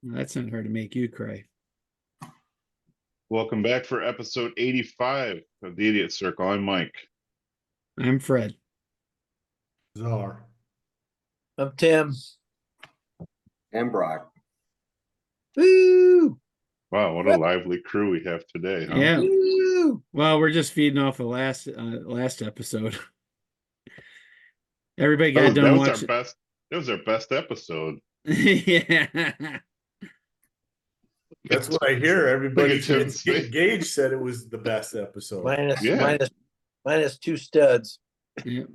That's not hard to make you cry. Welcome back for episode 85 of the Idiot Circle. I'm Mike. I'm Fred. Czar. I'm Tim. And Brock. Woo! Wow, what a lively crew we have today, huh? Yeah. Woo! Well, we're just feeding off the last episode. Everybody got done watching. That was our best episode. Yeah. That's what I hear. Everybody, Look at Tim. Gage said it was the best episode. Minus two studs. Yeah.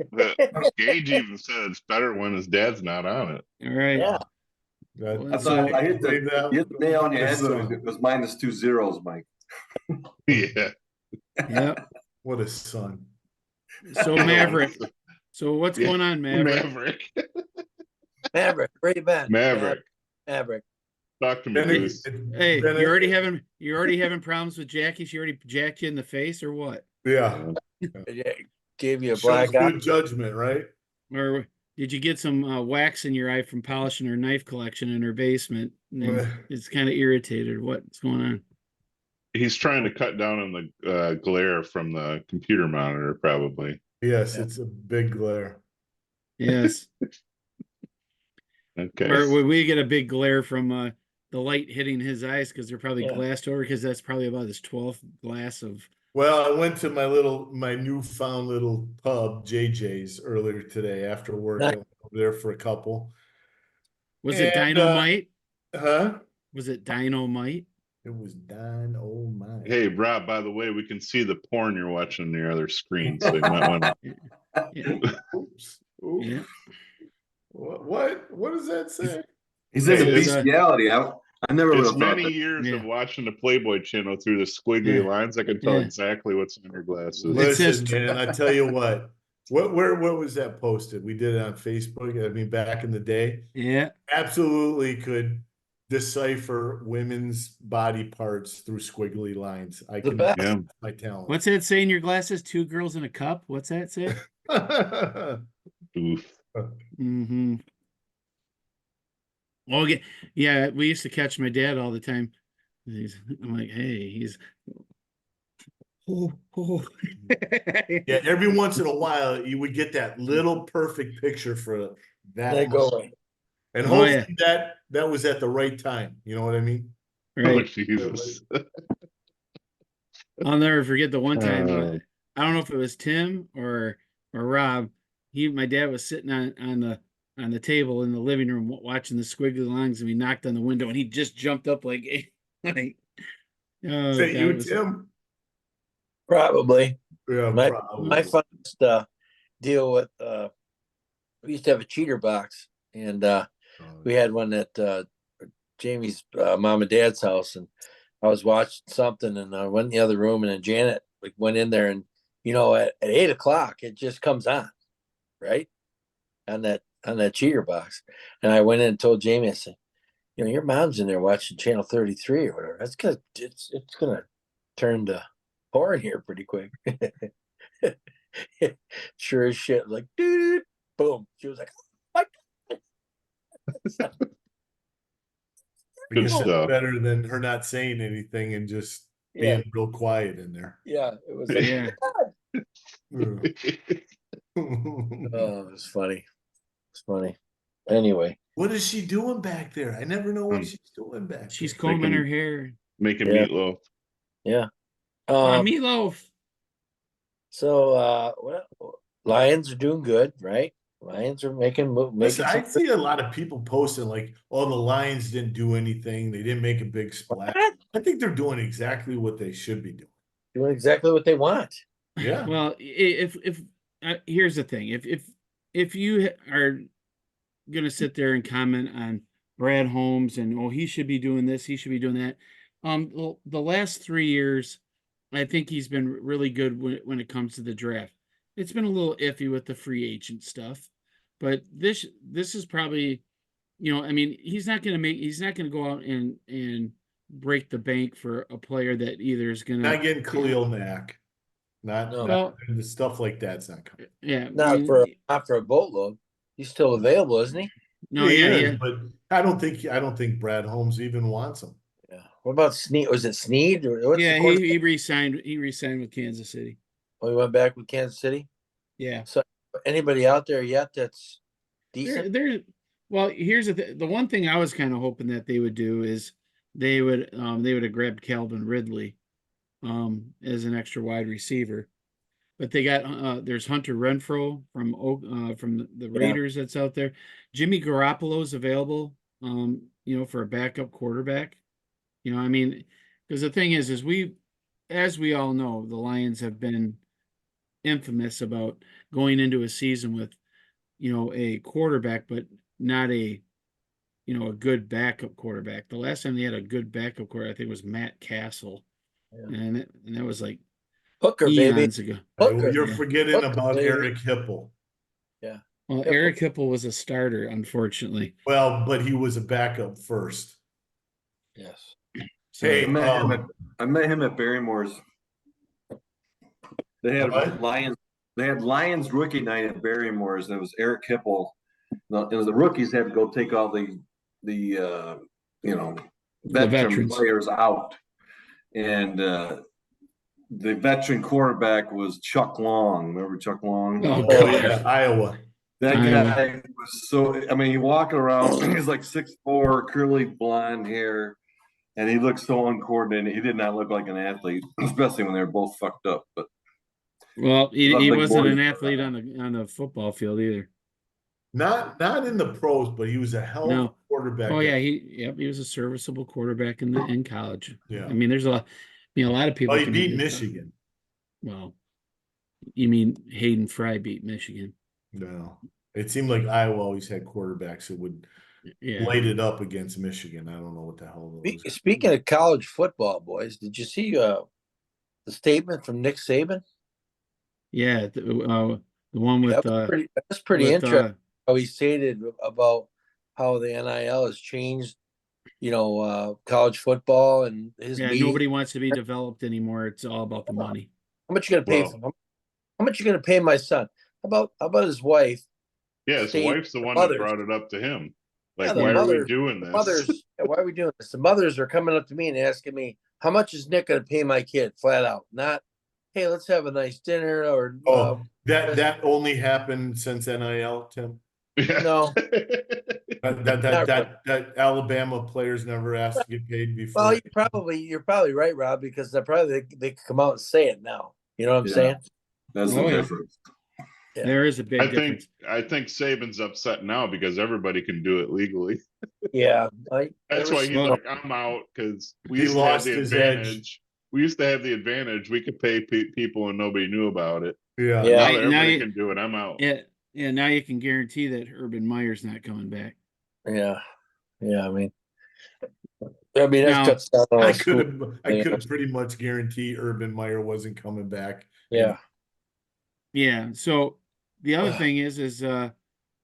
Gage even said it's better when his dad's not on it. All right. Yeah. Well, I thought I hit the nail on your head when it was minus 2 zeros, Mike. Yeah. Yeah. What a son. So Maverick. So what's going on, Maverick? Maverick, where you been? Maverick. Talk to me, Goose. Hey, you already having problems with Jackie? She already jacked you in the face or what? Yeah. Gave you a Shows black eye. good judgment, right? Or did you get some wax in your eye from polishing her knife collection in her basement? And it's kind of irritated. What's going on? He's trying to cut down on the glare from the computer monitor, probably. Yes, it's a big glare. Yes. Okay. Or would we get a big glare from the light hitting his eyes because they're probably glassed over, because that's probably about his 12th glass of. Well, I went to my newfound little pub, JJ's, earlier today after work. I went over there for a couple. Was it Dynamite? Huh? Was it Dynamite? It was Dynamite. Hey, Rob, by the way, we can see the porn you're watching on the other screen, so you might want to. Yeah. Oops. Yeah. What does that say? He says Hey, a bestiality. I never would It's have thought many that. years of watching the Playboy channel through the squiggly lines. I can tell exactly what's in your glasses. Listen, man, I tell you what. Where was that posted? We did it on Facebook. I mean, back in the day. Yeah. Absolutely could decipher women's body parts through squiggly lines. I can. best. My talent. What's that say in your glasses? 2 girls in a cup? What's that say? Oof. Mm-hmm. Well, yeah, we used to catch my dad all the time. I'm like, hey, he's. Oh. Yeah, every once in a while you would get that little perfect picture for that. They go. And hopefully that was at the right time. You know what I mean? Oh, Right. Jesus. I'll never forget the one time. I don't know if it was Tim or Rob. My dad was sitting on the table in the living room watching the squiggly lines, and we knocked on the window, and he just jumped up like Is that you, Tim? Probably. Yeah, My funniest deal with we used to have a cheater box, and we had one at Jamie's mom and dad's house, and I was watching something, and I went in the other room, and then Janet went in there, and at 8 o'clock it just comes on, right, on that cheater box, and I went in and told Jamie, I said, your mom's in there watching channel 33 or whatever. It's gonna turn to porn here pretty quick. Sure as shit, like dude, boom. She was like, oh my God. Good stuff. Better than her not saying anything and just being real quiet in there. Yeah, it was. Like, Oh, it was funny. It's funny. Anyway, what is she doing back there? I never know what she's doing back. She's combing her hair, making meatloaf. Yeah. Meatloaf. So, Lions are doing good, right? Lions are making moves. I see a lot of people posting like, "Oh, the Lions didn't do anything. They didn't make a big splash." I think they're doing exactly what they should be doing. Doing exactly what they want. Yeah. Well, if here's the thing, if you are gonna sit there and comment on Brad Holmes and he should be doing this, he should be doing that. The last 3 years, I think he's been really good when it comes to the draft. It's been a little iffy with the free agent stuff, but this is probably, I mean, he's not going to go out and break the bank for a player that either is going to not getting Khalil Mack, not the stuff like that's not coming. Yeah, not for a boatload. He's still available, isn't he? No, He yeah, is, yeah. but I don't think Brad Holmes even wants him. Yeah. What about Snead? Was it Snead? Or what's Yeah, the quarterback? he re-signed. He re-signed with Kansas City. Oh, he went back with Kansas City. Yeah, So anybody out there yet that's decent? well, here's the one thing I was kind of hoping that they would do is they would have grabbed Calvin Ridley as an extra wide receiver. But they got there's Hunter Renfro from the Yeah. Raiders that's out there. Jimmy Garoppolo's available for a backup quarterback. I mean, because the thing is as we all know, the Lions have been infamous about going into a season with a quarterback, but not a good backup quarterback. The last time they had a good backup quarterback, I think, was Matt Castle, Yeah. and that was like Hooker, baby. eons ago. Hooker. You're yeah. forgetting Hooker, about baby. Eric Hipple. Yeah. Well, Hipple. Eric Hipple was a starter, unfortunately. Well, but he was a backup first. Yes. So, Hey, I met him at Barrymore's. They had What? Lions. They had Lions rookie night at Barrymore's. And it was Eric Hipple. The rookies had to go take all the veteran veterans. players out, and the veteran quarterback was Chuck Long. Remember Chuck Long? Oh, Oh God. yeah, Iowa. That Iowa. guy was so. I mean, he walking around. He's like 6'4", curly blonde hair, and he looked so uncoordinated. He did not look like an athlete, especially when they were both fucked up. But Well, he Love big wasn't an boys. athlete on a football field either. Not in the pros, but he was a hell of a No. quarterback. Oh yeah, he was a serviceable quarterback in college. Yeah. I mean, there's a lot of people. Oh, he can beat be- Michigan. Well, you mean Hayden Fry beat Michigan? No, it seemed like Iowa always had quarterbacks that would Yeah. light it up against Michigan. I don't know what the hell it was. Speaking of college football, boys, did you see the statement from Nick Saban? Yeah, the one with That's pretty with, interesting. How he stated about how the NIL has changed, college football and his yeah, meeting. nobody wants to be developed anymore. It's all about the money. How much you gonna pay Well- for him? How much you gonna pay my son? How about his wife? Yeah, his State wife's the one mothers. that brought it up to him. Like, Yeah, the why are we mothers- doing this? Why are we doing this? The mothers are coming up to me and asking me, how much is Nick gonna pay my kid? Flat out, not, hey, let's have a nice dinner or Oh, that only happened since NIL, Tim. Yeah. no. That Alabama players never asked to get paid before. Well, you're probably right, Rob, because they could come out and say it now. You know what I'm Yeah. saying? that's Oh, the yeah. difference. Yeah. There is a big difference. I think Saban's upset now because everybody can do it legally. Yeah. That's why he's Well- like, I'm out, because we He used to have lost the his edge. advantage. We used to have the advantage. We could pay people and nobody knew about it. Yeah. Yeah. Now Now that everybody you- can do it, I'm out. Yeah. Now you can guarantee that Urban Meyer's not coming back. Yeah. I mean, that Now, cuts down on I school. could have pretty much guaranteed Urban Meyer wasn't coming back. Yeah. Yeah. So the other thing is how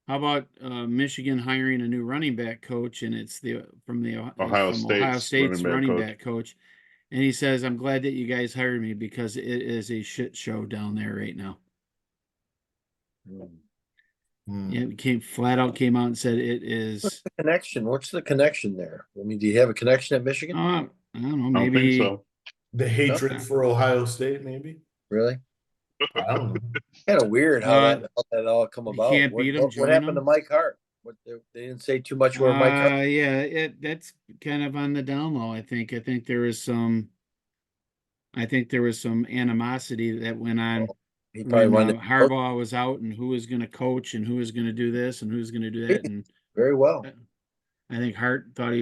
about Michigan hiring a new running back coach, and it's from Ohio State's running coach. back coach, and he says, "I'm glad that you guys hired me because it is a shit show down there right now." Hmm. Yeah, flat out came out and said it is. Connection. What's the connection there? I mean, do you have a connection at Michigan? I don't know. I don't Maybe think so. The hatred for Ohio State, maybe. Really? I don't know. Kind of weird how that all come you about. can't What, beat 'em, what join happened 'em. to Mike Hart? They didn't say too much where Mike Hart. Yeah, that's kind of on the down low. I think there was some animosity that went on He probably when wanted to Harbaugh was out, and who was going to coach and who was going to do this and who was going to do that. And very well. I think Hart thought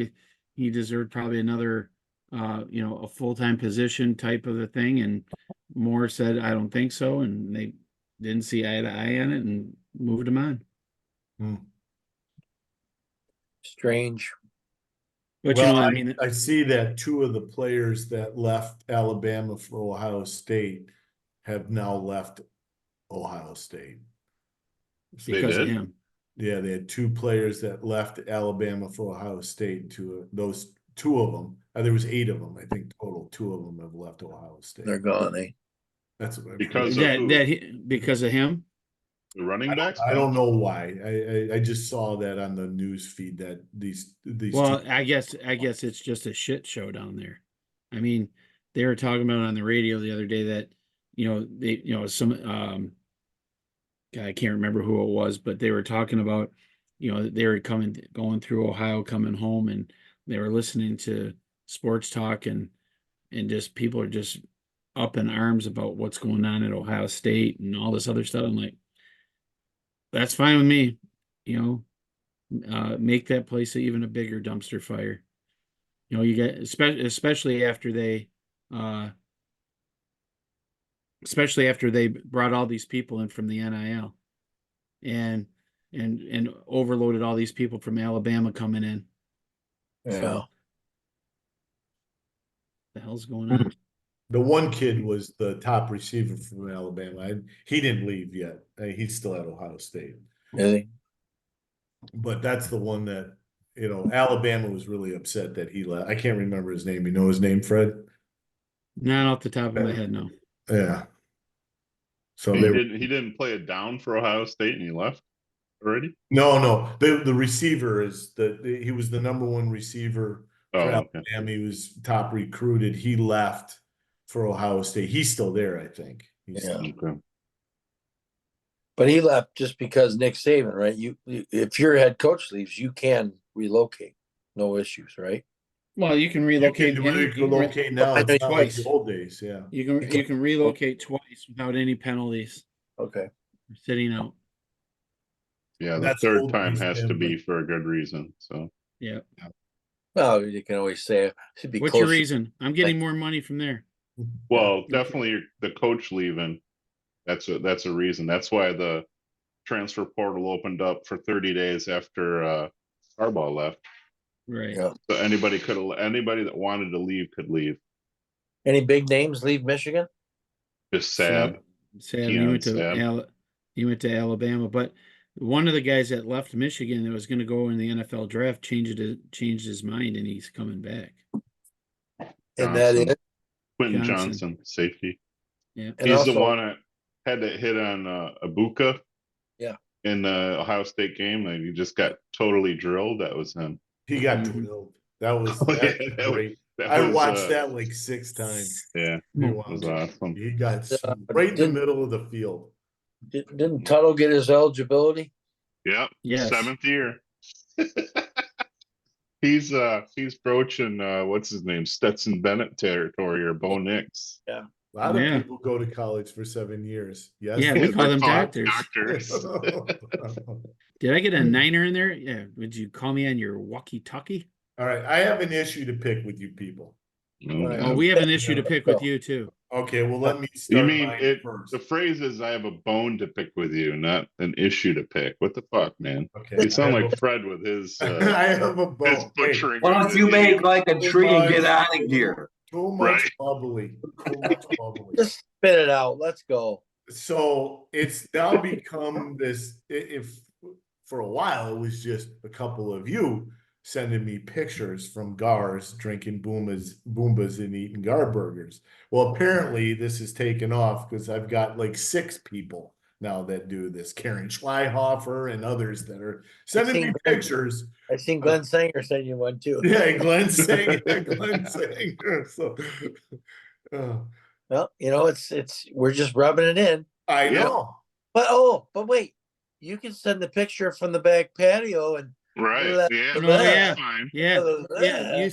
he deserved probably another a full-time position type of a thing, and Moore said, I don't think so, and they didn't see eye to eye on it and moved him on. Hmm. Strange. But Well, I mean, I see that two of the players that left Alabama for Ohio State have now left Ohio State. So, because of did? him. yeah, they had two players that left Alabama for Ohio State. Those two of them, there was 8 of them, I think total. 2 of them have left Ohio State. They're gone, eh? That's what I Because of who? Because of him. The running backs. I don't know why. I just saw that on the news feed that these Well, two, I guess it's just a shit show down there. I mean, they were talking about on the radio the other day that, some God, I can't remember who it was, but they were talking about, they were going through Ohio, coming home, and they were listening to sports talk, and just people are just up in arms about what's going on at Ohio State and all this other stuff. I'm like, that's fine with me, make that place even a bigger dumpster fire. You get especially after they brought all these people in from the NIL and overloaded all these people from Alabama coming in. Yeah. So, the hell's going on? the one kid was the top receiver from Alabama. He didn't leave yet. He's still at Ohio State. Really? But that's the one that, Alabama was really upset that he left. I can't remember his name. You know his name, Fred? Not off the top of my head, no. Yeah. So He they were, didn't play it down for Ohio State and he left already. no. The receiver is he was the number one receiver Oh, for okay. Alabama. He was top recruited. He left for Ohio State. He's still there, I think. Yeah. Okay. But he left just because Nick Saban, right? If your head coach leaves, you can relocate, no issues, right? Well, you can relocate. You can relocate now. It's not like the twice. old days. Yeah. You can relocate twice without any penalties Okay. for sitting out. Yeah, the That's third old time news, has Tim, to be but- for a good reason. So Yeah. Well, you can always say it should be What's closer. your reason? I'm getting more money from there. well, definitely the coach leaving. That's a reason. That's why the transfer portal opened up for 30 days after Harbaugh left. Right. Yeah. So anybody that wanted to leave could leave. Any big names leave Michigan? Just sad. Sad. Keenan He went to Alabama, but one of the guys that left Michigan that was going to go in the NFL draft changed his mind, and he's coming back. And that Johnson. is Quentin Johnson. Johnson, safety. Yeah. and He's also, the one that had to hit on Ibuka. Yeah. In the Ohio State game, and he just got totally drilled. That was him. He got Mhm. drilled. That was Oh, yeah, that's that was- great. That I was, watched that like 6 times. Yeah, You it was awesome. He got Uh, right in the didn't- middle of the field. didn't Tuttle get his eligibility? Yep. Yes. 7th year. He's broaching what's his name, Stetson Bennett territory or Bo Nix. A lot Yeah. of people go to college for 7 years. Yes. Yeah, we call them They're doctors. doctors. Did I get a niner in there? Yeah. Would you call me on your walkie-talkie? All right. I have an issue to pick with you people. Okay. Oh, we have an issue to pick with you too. Okay, well, let me You start mean mine it? first. The phrase is, "I have a bone to pick with you," not an issue to pick. What the fuck, man? Okay. You sound I like have Fred with his a- I have a his bone. Hey, butchering. Why don't you make like a tree and get out of here? too much Right. bubbly. Too much bubbly. Just spit it out. Let's go. So it's now become this. If for a while it was just a couple of you sending me pictures from Gars drinking Boombas and eating Gar burgers. Well, apparently this has taken off because I've got like 6 people now that do this. Karen Schleihofer and others that are sending me seen- pictures. I seen Glenn Sanger send you one too. Yeah, Glenn Sanger. So, Well, it's we're just rubbing it in. I Yeah. know. But wait, you can send the picture from the back patio and Right. Let- Yeah. Oh, That's yeah. fine. Yeah.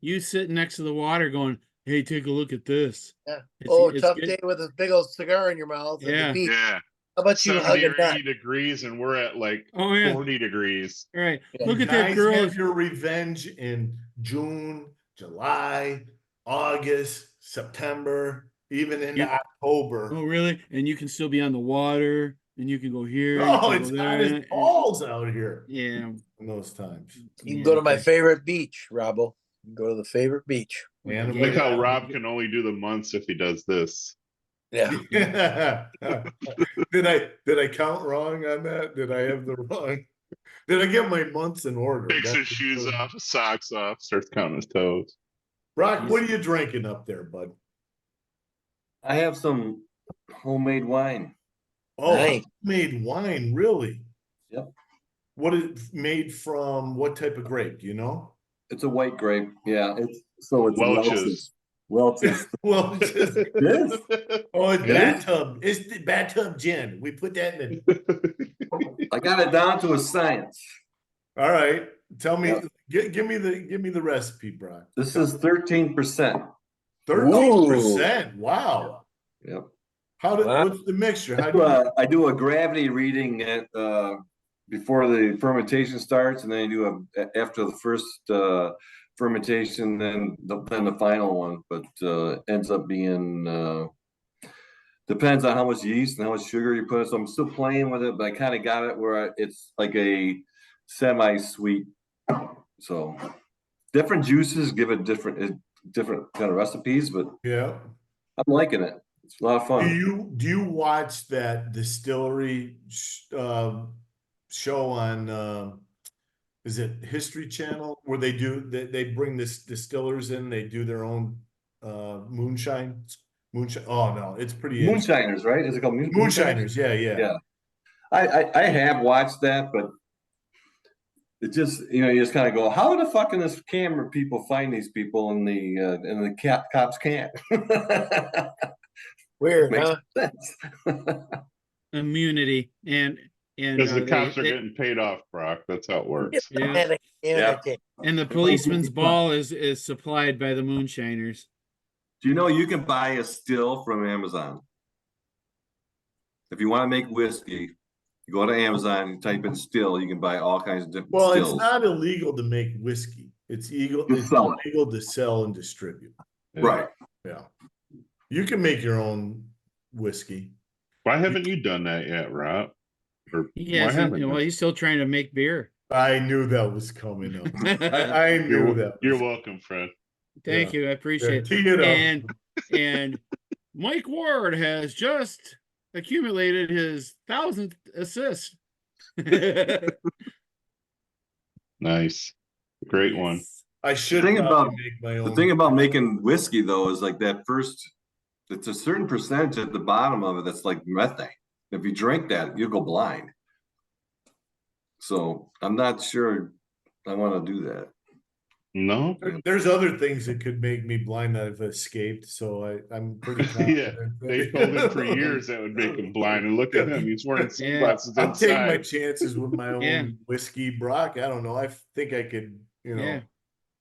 You sit next to the water going, hey, take a look at this. Yeah. It's tough good. day with a big old cigar in your mouth. And Yeah. the beach. Yeah. How about you 70 hug a or nut? 80 degrees, and we're at like Oh yeah. 40 degrees. All right. Yeah. Look You at that guys girl. have your revenge in June, July, August, September, even into You- October. Oh, really? And you can still be on the water, and you can go here. you Oh, can it's go hot there, as balls out here Yeah. in those times. You can go to my okay. favorite beach, Robbo. You can go to the favorite beach. Man, Yeah. Look how Rob can only do the months if he does this. Yeah. Did I count wrong on that? Did I have the wrong? Did I get my months in order? Takes That's his the shoes good. off, his socks off, starts counting his toes. Brock, what are you drinking up there, bud? I have some homemade wine. Oh, Nice. made wine, really? Yep. What is made from what type of grape, do you know? It's a white grape. Yeah, it's Welch's. Welch's. Well, it's just, Yes. oh, it's It is? bathtub. It's the bathtub gin. We put that in. I got it down to a science. All right. Tell me, Yep. give me the recipe, Brock. This is 13%. 13%. Wow. Yep. Wow. What's the mixture? How do you, I do a gravity reading at before the fermentation starts, and then I do after the first fermentation, then the final one. But ends up being depends on how much yeast and how much sugar you put. So I'm still playing with it, but I kind of got it where it's like a semi-sweet. So different juices give it different kind of recipes, but yeah. I'm liking it. It's a lot of fun. Do you watch that distillery show on is it History Channel where they bring this distillers in, they do their own moonshine. Oh no, it's pretty Moonshiners, right? Is it called Moonshiners? Yeah. Yeah. I have watched that, but it just, you just kind of go, how the fuck can this camera people find these people and the cops can't? Weird, Makes huh? sense. Immunity and Because the cops are they- getting paid off, Brock. That's how it works. Yeah. Yeah. and the policeman's ball is supplied by the moonshiners. Do you know you can buy a still from Amazon? If you want to make whiskey, you go to Amazon, you type in still, you can buy all kinds of different Well, stills. it's not illegal to make whiskey. It's illegal. To It's sell it. illegal to sell and distribute. Right. Yeah, you can make your own whiskey. Why haven't you done that yet, Rob? Or He why hasn't, haven't well, you? he's still trying to make beer. I knew that was coming up. I knew that. You're welcome, Fred. Thank you, I appreciate Tee it. it up. And Mike Ward has just accumulated his 1,000th assist. Nice. Great one. I should thing probably about- make my The own. thing about making whiskey though is like that first, it's a certain percentage at the bottom of it that's like methane. If you drink that, you'll go blind. So I'm not sure I want to do that. No? There's other things that could make me blind that I've escaped, so I'm pretty Yeah, confident. they told him for years that would make him blind. And look at him, he's wearing sunglasses I'll take my inside. chances with my own Yeah. whiskey, Brock. I don't know. I think I could, Yeah.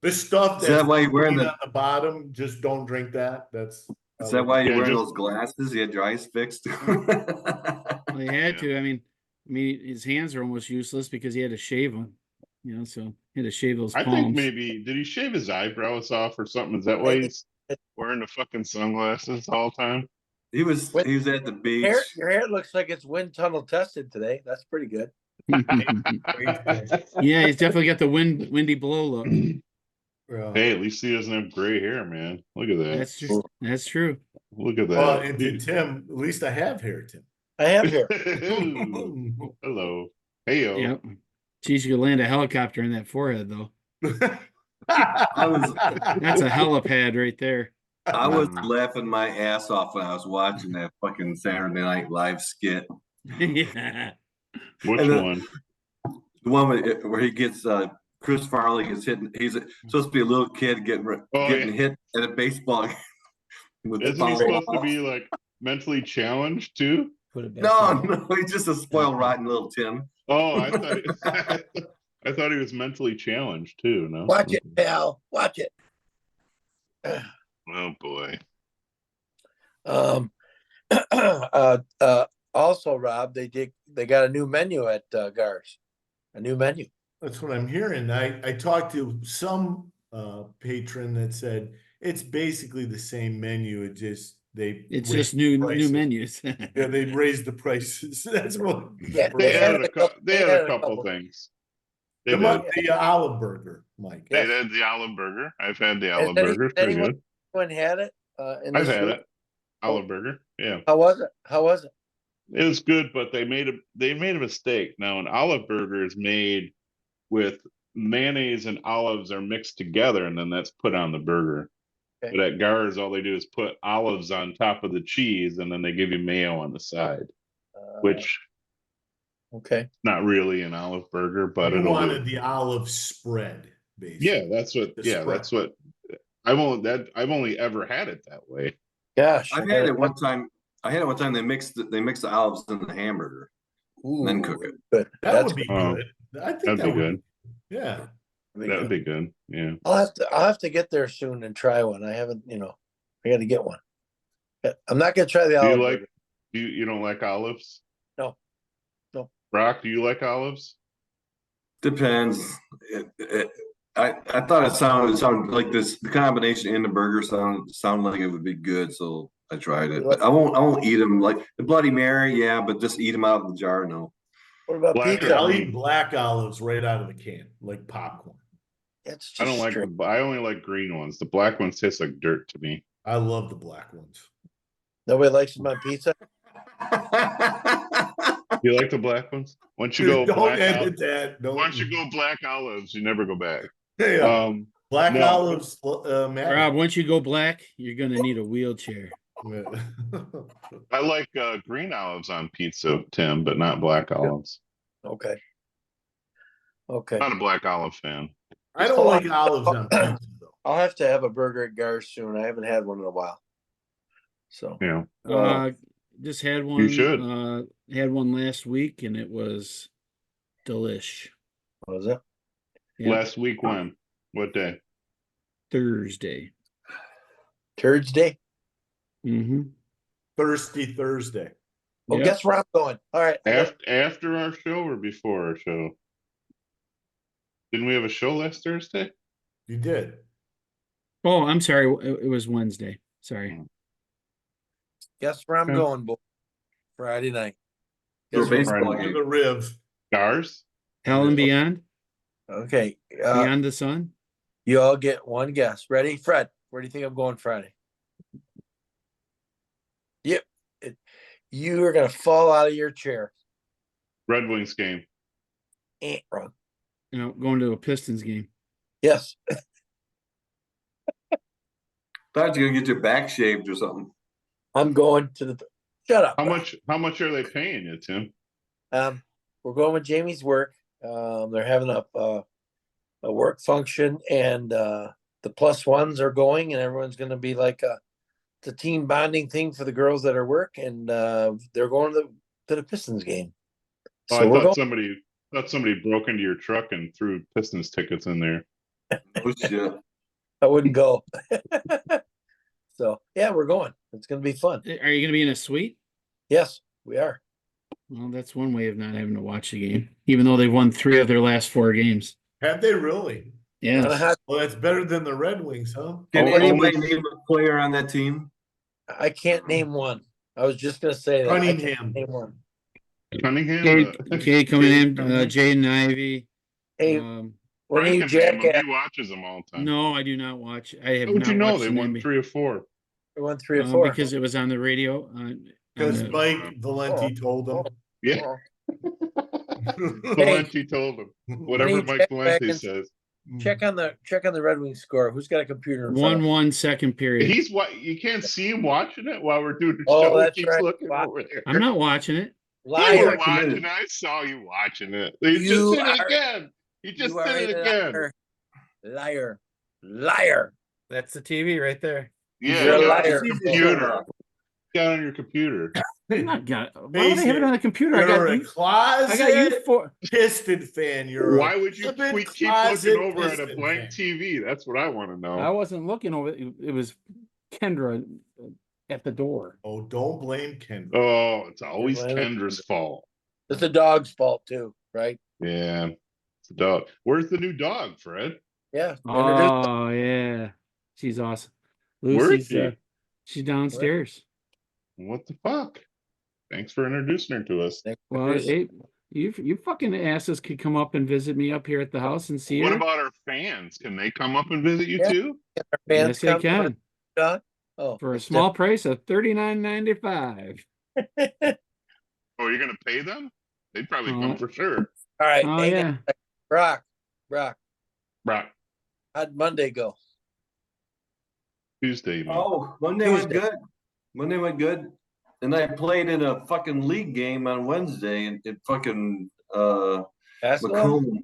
the stuff Is that that's why you're wearing green the? on the bottom, just don't drink that. That's Is that why you're Yeah, wearing just- those glasses? You had your eyes fixed. Well, he had to. I mean, his hands are almost useless because he had to shave them. So he had to shave those I palms. think maybe, did he shave his eyebrows off or something? Is that why he's wearing the fucking sunglasses all the time? He was at the beach. Your hair looks like it's wind tunnel tested today. That's pretty good. Yeah, he's definitely got the windy blow look. Yeah. Hey, at least he doesn't have gray hair, man. Look at that. That's true. That's true. Look at Well, that. and to Tim, at least I have hair, Tim. I have hair. Ooh, hello. Hey, yo. Yep. Geez, you could land a helicopter in that forehead, though. I was That's a helipad right there. I was laughing my ass off when I was watching that fucking Saturday Night Live skit. Yeah. Which And then- one? The one where he gets Chris Farley gets hit. He's supposed to be a little kid getting hit at a baseball game. With the Isn't he foul supposed to ball. be like mentally challenged too? Put it back No, on. no, he's just a spoiled rotten little Tim. Oh, I thought I thought he was mentally challenged too. No. Watch it, pal. Watch it. Oh boy. Also, Rob, they got a new menu at Gars. A new menu. That's what I'm hearing. I talked to some patron that said it's basically the same menu. It's just It's raised just the new prices. menus. Yeah, they raised the prices. That's what. Yeah, They had added they a added a couple couple. things. They The, did. the olive burger, Mike. They Yes. did the olive burger. I've had the Has olive burger. It's pretty anyone- good. Anyone had it? In I've this had group? it. Olive burger. Yeah. How was it? How was it? It was good, but they made a mistake. Now an olive burger is made with mayonnaise and olives are mixed together, and then that's put on the burger. Okay. But at Gars, all they do is put olives on top of the cheese, and then they give you mayo on the side. which Okay. not really an olive burger, but You it'll wanted do. the olive spread, basically. Yeah, that's what. The Yeah, spread. that's what. I've only ever had it that way. Gosh. I had it one time. They mixed the olives in the hamburger. Ooh, then cook it. Good. That That's would be Oh, good. I think that'd that be would good. yeah. That would be good. Yeah. I'll have to get there soon and try one. I haven't, I gotta get one. I'm not gonna try the Do you olive like? burger. You don't like olives? No. No. Brock, do you like olives? Depends. I thought it sounded like this. The combination in the burger sounded like it would be good, so I tried it. But I won't eat them like the Bloody Mary. Yeah, but just eat them out of the jar. No. What about Black pizza? or I'll green? eat black olives right out of the can, like popcorn. It's I just don't like straight. I only like green ones. The black ones taste like dirt to me. I love the black ones. Nobody likes them on pizza. You like the black ones? Once you go Don't black edit olives, that. Don't. once you go black olives, you never go back. Yeah. Black no. olives, matter. Rob, once you go black, you're gonna need a wheelchair. I like green olives on pizza, Tim, but not black olives. Okay. Okay. Not a black olive fan. I don't like olives on pizza though. I'll have to have a burger at Gar's soon. I haven't had one in a while. So Yeah. Just had one. should. Had one last week, and it was delish. what was it? Yeah. Last week when? What day? Thursday. Turds Day. Mm-hmm. Thirsty Thursday. Well, guess where I'm going. All right. After our show or before our show? Didn't we have a show last Thursday? You did. Oh, I'm sorry. It was Wednesday. Sorry. Guess where I'm Okay. going, boy. Friday night. For a Guess where- baseball To game. the Riv. Stars? Hell and Beyond. Okay. Beyond the Sun. You all get one guess. Ready? Fred, where do you think I'm going Friday? Yep. You are going to fall out of your chair. Red Wings game. Wrong. Going to a Pistons game. Yes. Thought you were gonna get your back shaved or something. I'm going to the. Shut up. How much are they paying you, Tim? We're going with Jamie's work. They're having a work function, and the plus ones are going, and everyone's going to be like it's a team bonding thing for the girls that are work, and they're going to the Pistons game. Oh, So I we're thought going. somebody broke into your truck and threw Pistons tickets in there. Oh shit. I wouldn't go. So yeah, we're going. It's going to be fun. Are you going to be in a suite? Yes, we are. Well, that's one way of not having to watch the game, even though they've won 3 of their last 4 games. Have they really? Yeah. Well, that's better than the Red Wings, huh? Can Oh, anybody only- name a player on that team? I can't name one. I was just going to say that. I can't Cunningham. name one. Cunningham? Okay, coming in, Cunningham? Jaden Ivey. Hey, what are you, Frank can name 'em. jackass? He watches them all the time. No, I do not watch. I have How would not you know watched they an won NBA. 3 or 4? We won 3 or 4. Because it was on the radio. Because the- Mike Valenti told them. Yeah. Hey. Valenti told him. Whatever you Mike check Valenti back says. check on the Red Wings score. Who's got a computer in front of 1-1 second period. He's what you can't see him watching it while we're doing the Oh, show. He that's keeps right. looking Wow. over there. I'm not watching it. You Liar. were watching it. I saw you watching it. You You just did it are- again. You just You are did it a again. liar. Liar. That's the TV right there. Yeah, You're a you got liar. it on your computer. Got it on your computer. I'm not got. Why would I have it on a computer? You're I a got closet you for. Piston fan. You're Why a would you flippin' keep closet looking over at a Piston blank fan. TV? That's what I want to know. I wasn't looking over. It was Kendra at the door. Oh, don't blame Ken. Oh, it's always You're right. Kendra's fault. It's the dog's fault too, right? Yeah, it's the dog. Where's the new dog, Fred? Yeah. Oh yeah, she's awesome. Where is Lucy's she? she's downstairs. What the fuck? Thanks for introducing her to us. Well, hey, you fucking asses could come up and visit me up here at the house and see What her. about our fans? Can they come up and visit you Yeah. too? Yes, they can Dog? Oh, for a small price of $39.95. Oh, you're gonna pay them? They'd probably Oh. come for sure. All right. Oh hang yeah. on. Brock, Right. how'd Monday go? Tuesday, you mean? Oh, Monday went Tuesday. good. Monday went good. and I played in a fucking league game on Wednesday in fucking Basketball? Macomb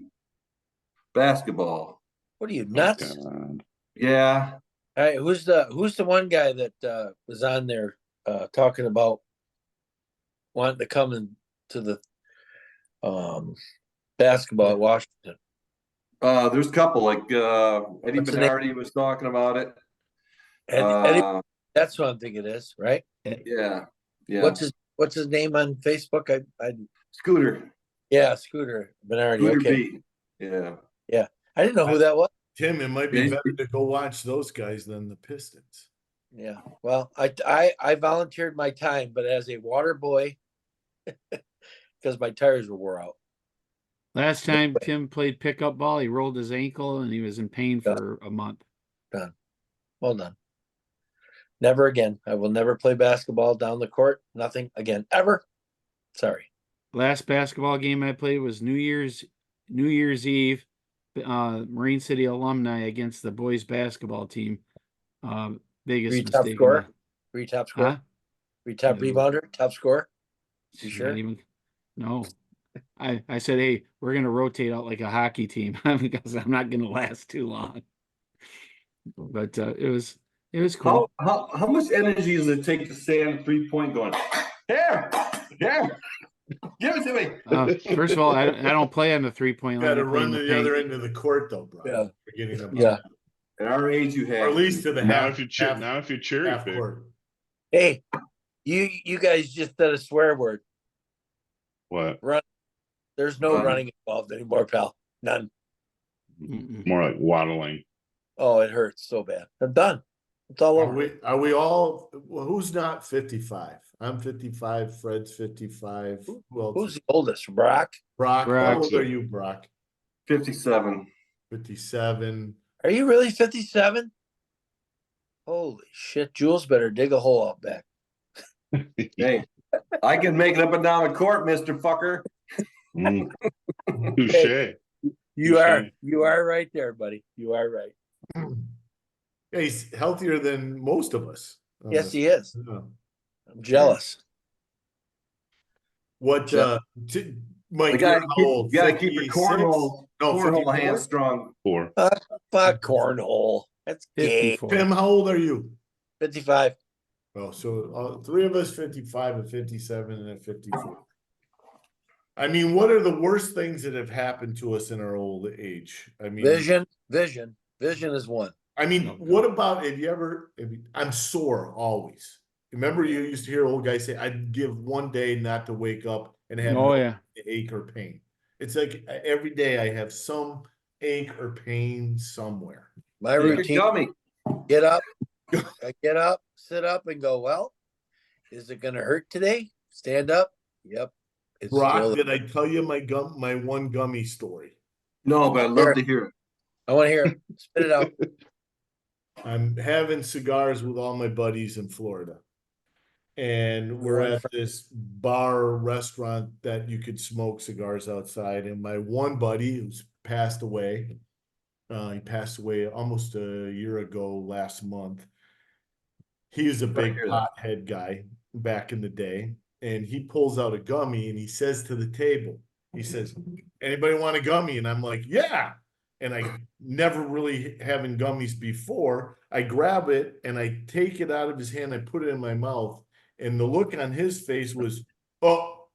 basketball. What are you, Oh, nuts? God. Yeah, All right, who's the one guy that was on there talking about wanting to come into the basketball at Washington? there's a couple like Eddie What's the name? Bernardi was talking about it. Eddie, Uh, that's what I'm thinking it is, right? yeah, yeah. What's his name on Facebook? I Scooter? Scooter Bernardi. Scooter Okay. B. Yeah. I didn't know who that was. Tim, it might be Yeah, better to go watch those guys than the Pistons. Yeah. Well, I volunteered my time, but as a water boy, because my tires were wore out. Last time Tim played pickup ball, he rolled his ankle and he was in pain Yeah. for a month. Well done. Never again. I will never play basketball down the court. Nothing again, ever. Sorry. Last basketball game I played was New Year's Eve, Marine City alumni against the boys basketball team. Biggest Were you top mistake. scorer? Were you top scorer? Huh? Were you top No. rebounder? Top scorer? You Not sure? even- no. I said, hey, we're gonna rotate out like a hockey team because I'm not gonna last too long. But it was cool. How much energy does it take to stand 3-point going? Here, here, give it to me. First of all, I don't play on the 3-point You line. gotta I play in run to the paint. other end of the court though, bro. Yeah. Forgetting about Yeah. At our age, you Or have. at least to the Now half, if you cheer, half, now if you cherry half pick, court. Hey, you guys just said a swear word. what? There's no Run. running involved anymore, pal. None. Mm-mm. More like waddling. Oh, it hurts so bad. I'm done. It's all Are over. we all, well, who's not 55? I'm 55, Fred's 55. Who else? Who's the oldest? Brock? Brock, how Brock. old are you, Brock? 57. 57. Are you really 57? Holy shit. Jules better dig a hole out back. Hey, I can make it up and down the court, Mr. Fucker. Mm. Touche. You Touche. are right there, buddy. You are right. Yeah, he's healthier than most of us. Yes, he is. Yeah. I'm jealous. What, Mike, You gotta you're how old? keep your 56? cornhole, No, cornhole 54? hands strong. 4. Fuck cornhole. That's gay. 54. Tim, how old are you? 55. Oh, so three of us 55 and 57 and at 54. I mean, what are the worst things that have happened to us in our old age? I mean, Vision is one. I mean, Oh, what about I'm sore always. Remember you used to hear old guys say, I'd give one day not to wake up and have Oh no yeah. ache or pain. It's like every day I have some ache or pain somewhere. My Take a routine, gummy. get up, sit up and go, well, is it gonna hurt today? Stand up. Yep. It's Brock, still, did I tell you my one gummy story? No, but I'd love to hear it. I want to hear it. Spit it out. I'm having cigars with all my buddies in Florida. And we're One at this bar or restaurant that you could smoke cigars outside. And my one buddy who's passed away, he passed away almost a year ago last month. He was a big hear that. pothead guy back in the day. And he pulls out a gummy and he says to the table, he says, anybody want a gummy? And I'm like, yeah. And I never really having gummies before. I grab it and I take it out of his hand. I put it in my mouth. And the look on his face was, oh,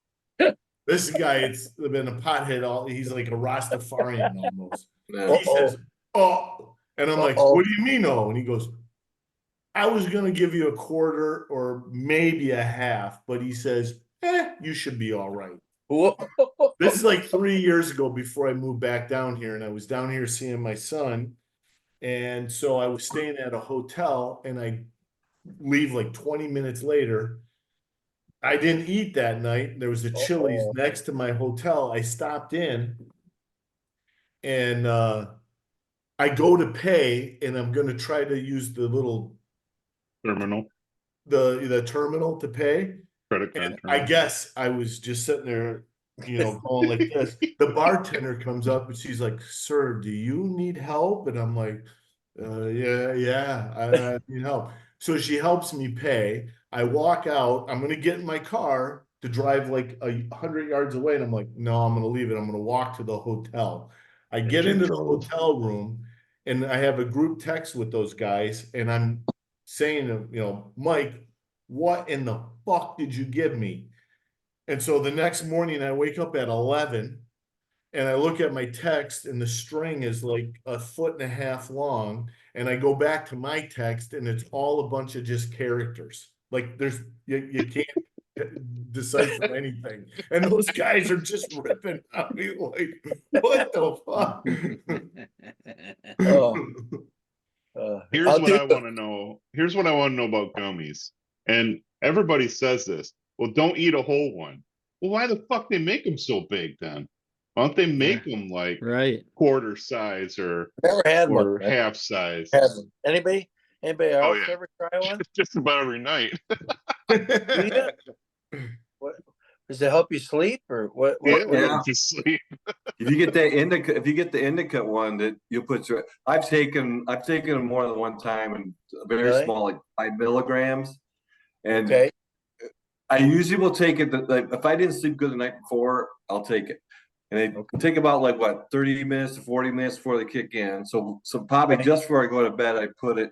this guy, it's been a pothead. He's like a Rastafarian almost. Yeah. He says, oh, and I'm like, Uh-oh. what do you mean, oh? And he goes, I was going to give you a quarter or maybe a half, but he says, you should be all right. Whoa. This is like 3 years ago before I moved back down here, and I was down here seeing my son. And so I was staying at a hotel and I leave like 20 minutes later. I didn't eat that night. There was a Chili's Uh-oh. next to my hotel. I stopped in and I go to pay and I'm going to try to use the little Terminal. the terminal to pay. Credit card. And I terminal. guess I was just sitting there, going like this. The bartender comes up and she's like, "Sir, do you need help?" And I'm like, yeah, I need help." So she helps me pay. I walk out. I'm gonna get in my car to drive like 100 yards away, and I'm like, no, I'm gonna leave it. I'm gonna walk to the hotel. I get you into the drove. hotel room, and I have a group text with those guys, and I'm saying, Mike, what in the fuck did you give me? And so the next morning, I wake up at 11, and I look at my text, and the string is like 1.5 feet long. And I go back to my text, and it's all a bunch of just characters. Like you can't decipher anything. And those guys are just ripping on me like, what the fuck? Oh. Here's I'll what do I want to know. Here's what I want to know about gummies. And everybody says this. Well, don't eat a whole one. Well, why the fuck they make them so big then? Why don't they make them like Right. quarter size or Never had one. or half size? Had one. Anybody Oh, else yeah. ever try one? Just about every night. What does it help you sleep or what? Yeah. Just sleep. If you get the indica one that you put your, I've taken them more than one time and very Really? small, like 5 milligrams. And Okay. I usually will take it, like, if I didn't sleep good the night before, I'll take it. And they take about like what, 30 minutes to 40 minutes before they kick in. So probably Okay. just before I go to bed, I put it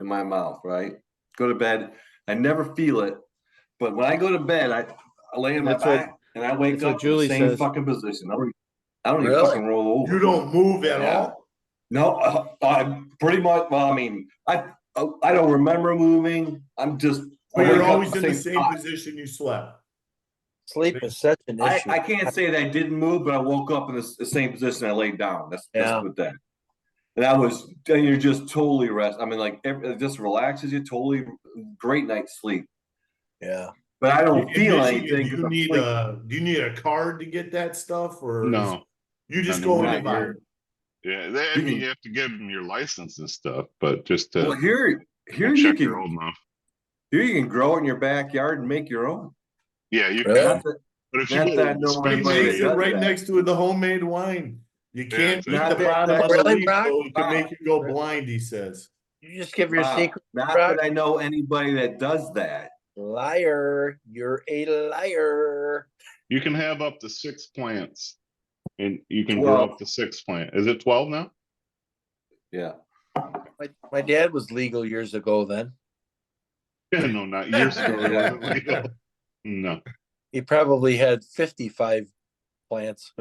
in my mouth, right? Go to bed. I never feel it. But when I go to bed, I lay in my That's what- back and I wake that's what up in Julie the same says. fucking position. I don't even Really? fucking roll over. You don't move at Yeah. all? No, I'm pretty much, well, I mean, I don't remember moving. I'm just. I But you're wake up always in the same spot. position you slept. Sleep is such an issue. I can't say that I didn't move, but I woke up in the same position I laid down. That's Yeah. with that. And you're just totally rest. I mean, like it just relaxes you. Totally great night's sleep. Yeah. But I don't In feel Michigan, anything. 'cause I'm sleeping. do you need a card to get that stuff, or No. you just Not go in anymore. and buy You're- it? Yeah, I You mean, can- you have to give them your license and stuff, but just to Well, here you check you're old can enough. grow it in your backyard and make your own. Yeah, you Really? can. Not that- But if you Not go that I to know He anybody makes that it does right that. next to the homemade wine. You can't exactly. eat Not the that- bottom of the Really, leaf, Brock? so it can make you go blind, he says. You just give your secret. Not Brock? that I know anybody that does that. Liar. You're a liar. You can have up to 6 plants, and you can grow 12. up to 6 plants. Is it 12 now? Yeah. My dad was legal years ago then. Yeah, no, not years ago. It wasn't legal. No. He probably had 55 plants.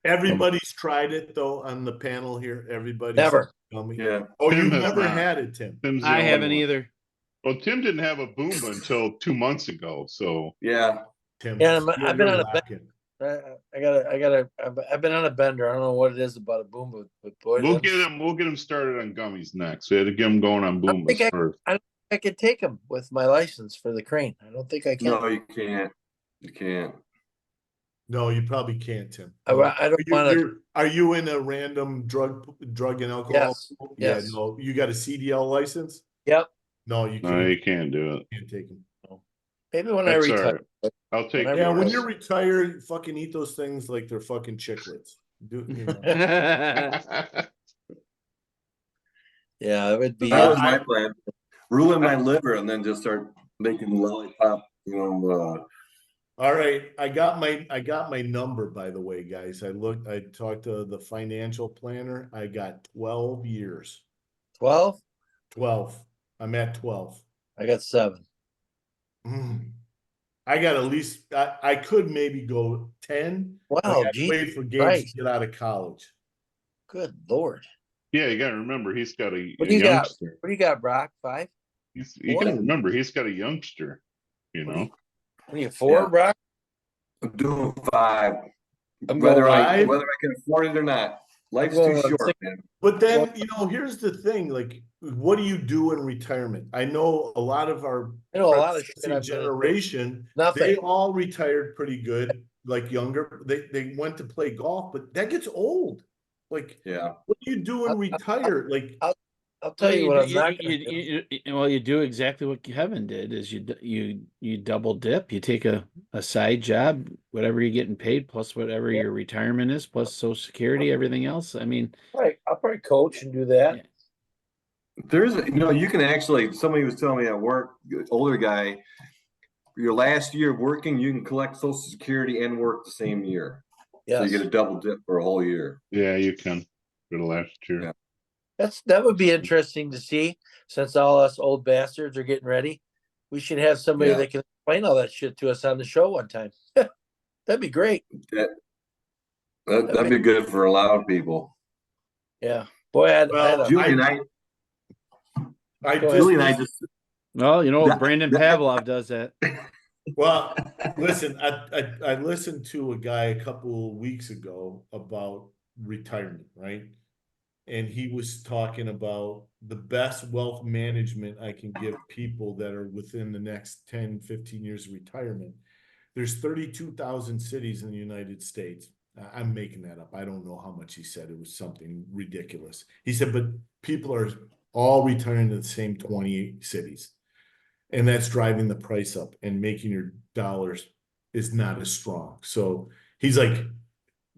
Everybody's tried it though on the panel here. Everybody's Never. gummy. Yeah. Oh, Tim you've has never not. had it, Tim. Tim's the I only haven't one. either. Well, Tim didn't have a Boomba until 2 months ago, so Yeah. Tim, Yeah, you're I've been on a lacking. I've been on a bender. I don't know what it is about a boom, but boy, we'll them- get him started on gummies next. We had to get him going on think Boombas first. I could take them with my license for the crane. I don't think I can. No, you can't. You can't. No, you probably can't, Tim. I don't want to. Are you in a random drug and alcohol? Yes, pool? yes. Yeah, no. You got a CDL license? Yep. No, you No, can't. you can't do it. Can't take them. Maybe when I That's all retire. right. I'll take Whenever- Yeah, when yours. you're retired, fucking eat those things like they're fucking chiclets. Oh, Yeah, it would be. That was my plan. Ruin my liver and then just start making lollipop, All right, I got my number, by the way, guys. I talked to the financial planner. I got 12 years. 12. 12. I'm at 12. I got 7. I got at least I could maybe go 10. but I Wow, gotta geez, wait for Gabe Christ. to get out of college. Good Lord. Yeah, you gotta remember he's got a What do you got? youngster. What do you got, Brock? 5? You gotta remember he's got a youngster, you know. What are you 4, Yeah. Brock? I'm doing 5. I'm Whether going I five. whether I can afford it or not. Life's Well, too I'm short, sick- man. But then, here's the thing, like, what do you do in retirement? I know a lot of our I know a lot of shit predecessor I've been generation, Nothing. they all retired pretty good, like younger. They went to play golf, but that gets old. Like, Yeah. what do you do and retire? Like, I'll tell you what I'm not gonna do. well, you do exactly what Kevin did. Is you double dip. You take a side job, whatever you're getting paid, plus whatever Yeah. your retirement is, plus Social Security, everything else. I mean, Right, I'll probably coach and do that. Yeah. You can actually, somebody was telling me at work, older guy, your last year of working, you can collect Social Security and work the same year. So you Yes, get a double dip for a whole year. Yeah, you can for the last year. Yeah. that would be interesting to see. Since all us old bastards are getting ready, we should have somebody Yeah. that can explain all that shit to us on the show one time. That'd be great. That'd be good for a lot of people. Yeah, boy, Well, Julie and I, I Go ahead. just Julie and I just, Well, you know, That- Brandon that- Pavlov does that. Well, listen, I listened to a guy a couple of weeks ago about retirement, right? And he was talking about the best wealth management I can give people that are within the next 10, 15 years of retirement. There's 32,000 cities in the United States. I'm making that up. I don't know how much he said. It was something ridiculous. He said, but people are all retiring to the same 28 cities. And that's driving the price up and making your dollars is not as strong. So he's like,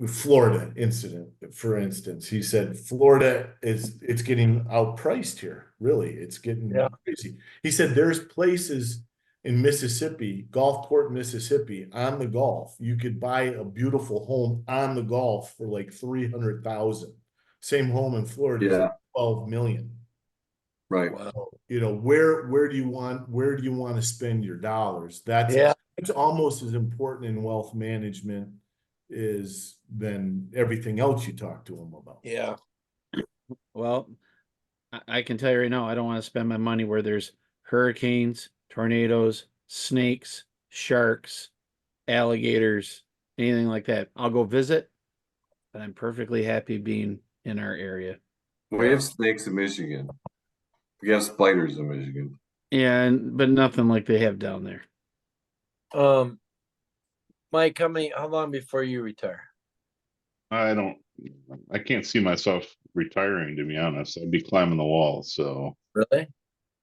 Florida incident, for instance, he said Florida it's getting outpriced here. Really, it's getting Yeah. crazy. He said there's places in Mississippi, Gulfport, Mississippi, on the Gulf. You could buy a beautiful home on the Gulf for like 300,000. Same home in Florida is Yeah. like 12 million. right. Wow. You know, where do you want to spend your dollars? Yeah. It's almost as important in wealth management is than everything else you talk to them about. Yeah. Well, I can tell you right now, I don't want to spend my money where there's hurricanes, tornadoes, snakes, sharks, alligators, anything like that. I'll go visit, but I'm perfectly happy being in our area. We have snakes in Michigan. We have spiders in Michigan. But nothing like they have down there. Mike, how long before you retire? I can't see myself retiring, to be honest. I'd be climbing the wall. So Really?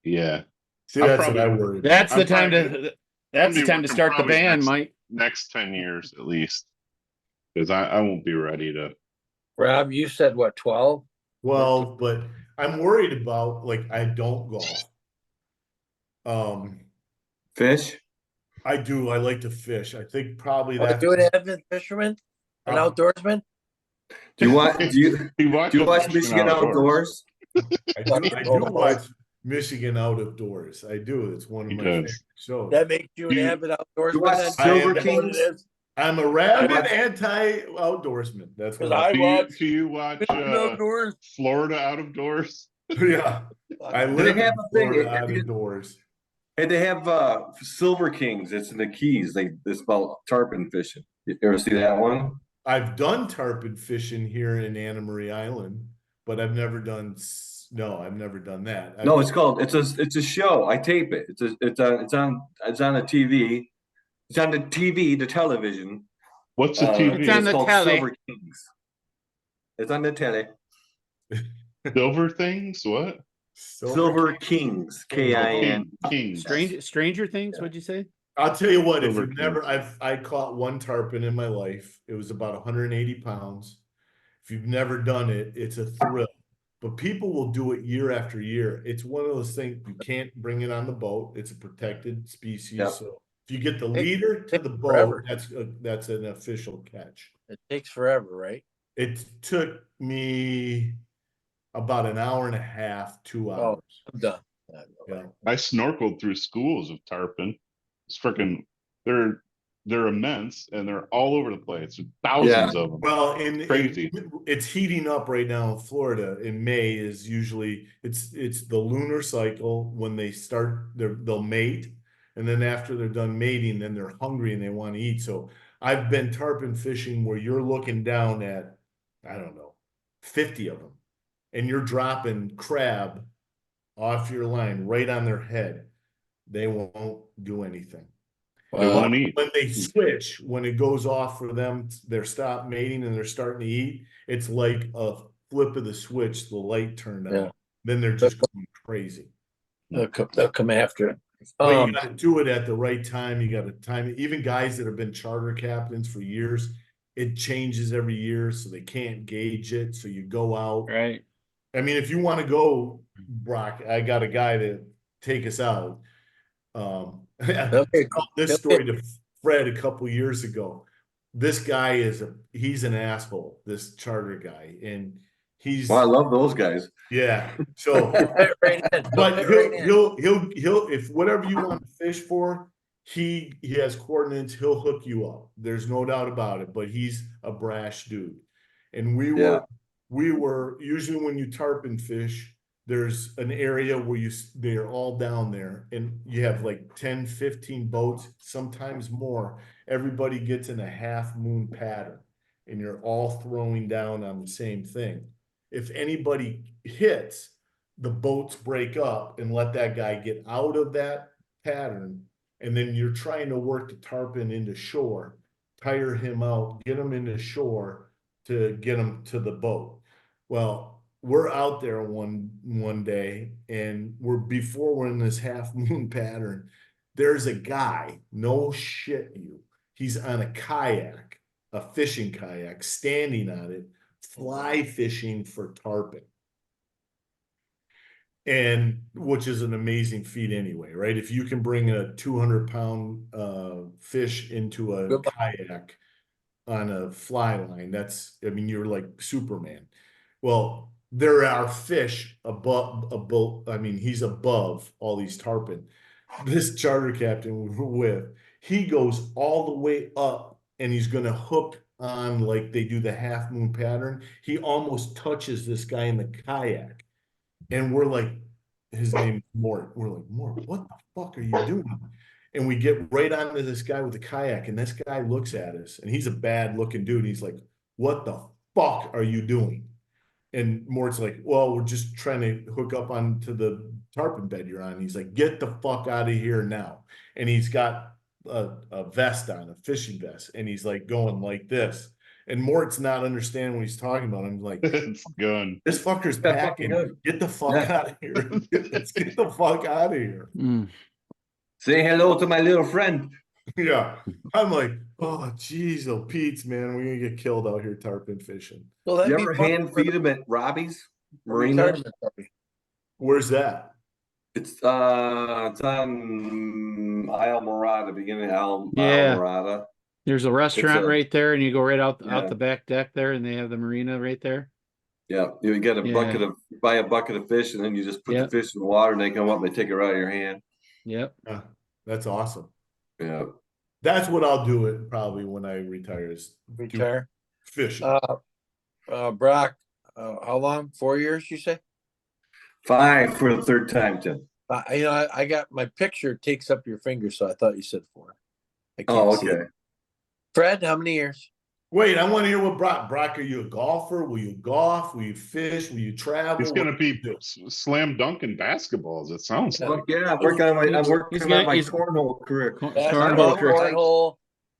yeah, See, I'm that's what I probably- worry about. That's the I'm time probably- to that's the be time to working start the probably band, next- Mike. next 10 years at least. Because I won't be ready to. Rob, you said what, 12? Well, but I'm worried about like I don't golf. Fish? I do. I like to fish. I think probably Are that's you an avid fisherman? An outdoorsman? Do you watch Watch Michigan Outdoors? I do watch Michigan Outdoors. I do. It's one of He my does. favorite shows. That makes you an Do you- avid you outdoorsman watch then? Silver Is that what it Kings? is? I'm a rabid watch- anti-outdoorsman. That's what Because I watch Do you watch Michigan Outdoors. Florida Out of Doors? yeah. I They live have in a thing, Florida out of doors. And they have Silver Kings. It's in the Keys. It's about tarpon fishing. You ever see that one? I've done tarpon fishing here in Anna Marie Island, but I've never done I've never done that. No, it's a show. I tape it. It's on the TV. It's on the TV, the television. What's the TV? It's on the called telly. Silver Kings. It's on the telly. Silver things? What? Silver Kings. Kin. Kings. Stranger Things, what'd you say? I'll tell you what, if Silver you've never, King. I caught one tarpon in my life. It was about 180 pounds. If you've never done it, it's a thrill. But people will do it year after year. It's one of those things you can't bring it on the boat. It's a protected species. Yep. So if you get the leader to the boat, forever. that's an official catch. It takes forever, right? It took me about an hour and a half, 2 hours. I'm done. Yeah. I snorkeled through schools of tarpon. It's freaking, they're immense and they're all over the place. Thousands of them. Well, Crazy. it's heating up right now in Florida. In May is usually it's the lunar cycle when they start they'll mate, and then after they're done mating, then they're hungry and they want to eat. So I've been tarpon fishing where you're looking down at, I don't know, 50 of them, and you're dropping crab off your line right on their head. They won't do anything. They won't eat. When they switch, when it goes off for them, they're stopped mating and they're starting to eat. It's like a flip of the switch, the light turned on. Yeah. Then they're just going crazy. They'll come after it. But you got to do it at the right time. You got to time it. Even guys that have been charter captains for years, it changes every year, so they can't gauge it. So you go out. Right. I mean, if you want to go, Brock, I got a guy to take us out. I Okay. told this story to Fred a couple years ago. This guy he's an asshole, this charter guy, and he's Well, I love those guys. yeah. So Right in. but Fit right in. he'll if whatever you want to fish for, he has coordinates, he'll hook you up. There's no doubt about it, but he's a brash dude. And Yeah. we were usually when you tarpon fish, there's an area where they're all down there and you have like 10, 15 boats, sometimes more. Everybody gets in a half moon pattern and you're all throwing down on the same thing. If anybody hits, the boats break up and let that guy get out of that pattern. And then you're trying to work the tarpon into shore, tire him out, get him into shore to get him to the boat. Well, we're out there one day and before we're in this half moon pattern, there's a guy, no shit you, he's on a kayak, a fishing kayak, standing on it, fly fishing for tarpon. And which is an amazing feat anyway, right? If you can bring a 200-pound fish into a Good luck. kayak on a fly line, I mean, you're like Superman. Well, there are fish above, I mean, he's above all these tarpon. This charter captain we're with, he goes all the way up and he's gonna hook on like they do the half moon pattern. He almost touches this guy in the kayak. And we're like, his name is Mort. We're like, Mort, what the fuck are you doing? And we get right onto this guy with the kayak, and this guy looks at us, and he's a bad looking dude. He's like, what the fuck are you doing? And Mort's like, well, we're just trying to hook up onto the tarpon bed you're on. He's like, get the fuck out of here now. And he's got a vest on, a fishing vest, and he's like going like this. And Mort's not understanding what he's talking about. I'm like, It's gone. this fucker's That's packing. fucking good. Get the fuck Yeah. out of here. Let's get the fuck out of here. Mm. Say hello to my little friend. Yeah. I'm like, oh, geez, oh, Pete's, man, we're going to get killed out here tarpon fishing. Well, that'd You be ever fun hand for feed them at Robbie's the Marina? retirement party. Where's that? It's on Isle Morada, beginning of Isle Yeah. Morada. There's a restaurant a- right there, and you go right out Yeah. the back deck there, and they have the marina right there. Yeah, you get a Yeah. bucket of buy a bucket of fish, and then you just put Yeah. the fish in the water, and they come up and they take it right out of your hand. Yep. Yeah, that's awesome. Yeah. That's what I'll do it probably when I retire is Retire. fishing. Brock, how long? 4 years, you say? 5 for the third time, Tim. I got my picture takes up your finger, so I thought you said 4. I can't Oh, see it. okay. Fred, how many years? Wait, I want to hear what Brock, are you a golfer? Will you golf? Will you fish? Will you travel? He's gonna What be do you do? slam dunking basketballs. It sounds like. Fuck yeah, I'm working on my He's cornhole career. Cornhole career. Cornhole,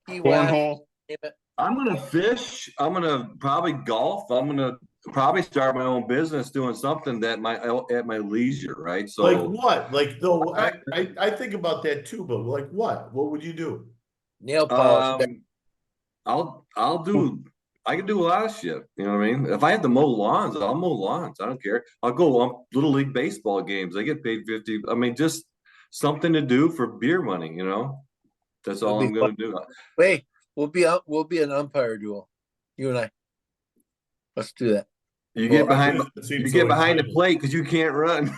Key West, Cornhole. name it. I'm gonna fish. I'm gonna probably golf. I'm gonna probably start my own business doing something that at my leisure, right? So Like what? Like though, I think about that too, but like what? What would you do? Nail polish. I'll do. I can do a lot of shit. You know what I mean? If I had to mow lawns, I'll mow lawns. I don't care. I'll go on little league baseball games. I get paid 50. I mean, just something to do for beer money. You know, that's all It'll be I'm gonna do. Wait, we'll be an umpire duel. You and I. Let's do that. You get behind. It seems You so get behind the exciting. plate because you can't run.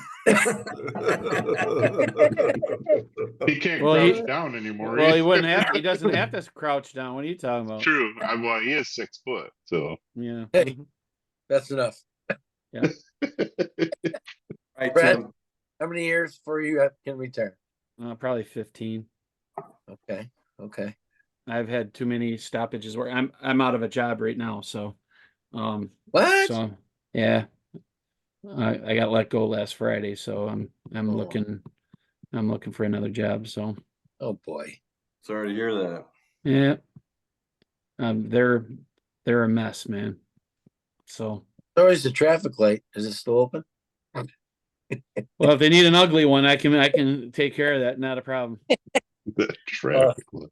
He can't Well, crouch down anymore. Well, he wouldn't have. He doesn't have to crouch down. What are you talking about? True. Well, he is 6 foot, so. Yeah. Hey. That's enough. Right, Brad? Tim. How many years before you can retire? Probably 15. Okay. I've had too many stoppages where I'm out of a job right now. So, What? so yeah, I got let go last Friday. So I'm Oh. looking for another job. So Oh boy. Sorry to hear that. yeah, they're a mess, man. So There's always the traffic light. Is it still open? well, if they need an ugly one, I can take care of that. Not a problem. The traffic light.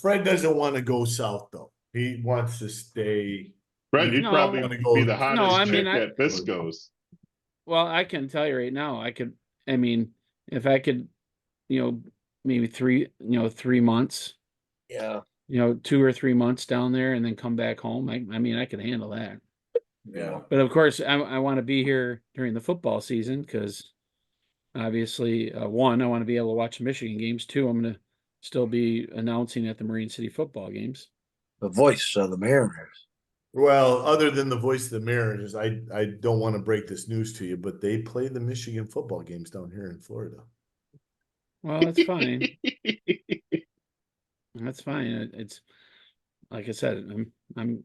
Fred doesn't want to go south though. He wants to stay Brett, you'd No. probably Wanna be go- the hottest I mean, chick at Bisco's. Well, I can tell you right now, I mean, if I could, maybe 3 months, Yeah, 2 or 3 months down there and then come back home. I mean, I could handle that. yeah. But of course, I want to be here during the football season because obviously, one, I want to be able to watch Michigan games. Two, I'm going to still be announcing at the Marine City football games. The voice of the Mariners. Well, other than the voice of the Mariners, I don't want to break this news to you, but they play the Michigan football games down here in Florida. Well, that's fine. That's fine. It's like I said, I'm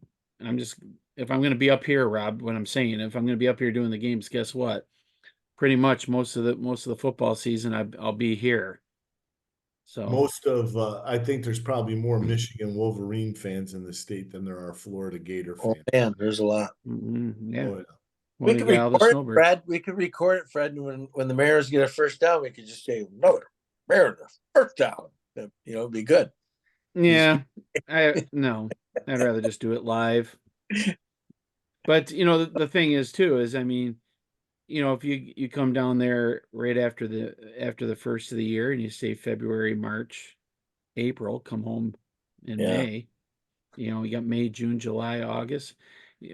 just, if I'm going to be up here, Rob, what I'm saying, if I'm going to be up here doing the games, guess what? Pretty much most of the football season, I'll be here. So Most of I think there's probably more Michigan Wolverine fans in the state than there are Florida Gator Oh fans. man, there's a lot. yeah. Oh, yeah. When We you could got all the record it, snowbirds. Fred. We could record it, Fred. And when the Mariners get a first down, we could just say, "No, Mariners first down." It'd be good. Yeah, no, I'd rather just do it live. But the thing is too is I mean, if you come down there right after the first of the year and you say February, March, April, come home in Yeah. May. You got May, June, July, August,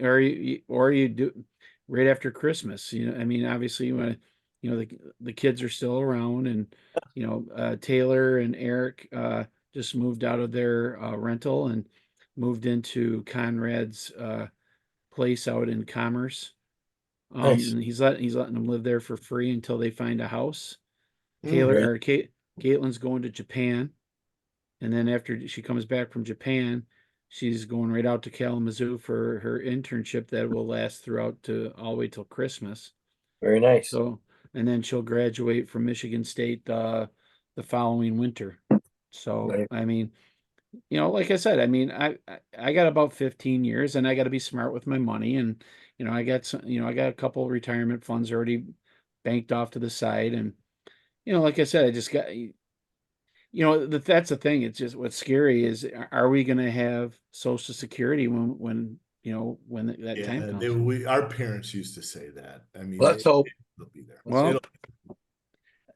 or you do right after Christmas. I mean, obviously you want to, the kids are still around, and Taylor and Eric just moved out of their rental and moved into Conrad's place out in Commerce. Nice. And he's letting them live there for free until they find a house. Caitlin's going to Japan, and then after she comes back from Japan, she's going right out to Kalamazoo for her internship that will last throughout to all the way till Christmas. Very nice. So, and then she'll graduate from Michigan State the following winter. So, Right. I mean, like I said, I mean, I got about 15 years, and I got to be smart with my money, and I got some, I got a couple of retirement funds already banked off to the side, and like I said, I just got, that's the thing. It's just what's scary is, are we going to have Social Security when that time comes? Our parents used to say that. I mean, Let's hope. They'll be there. Well,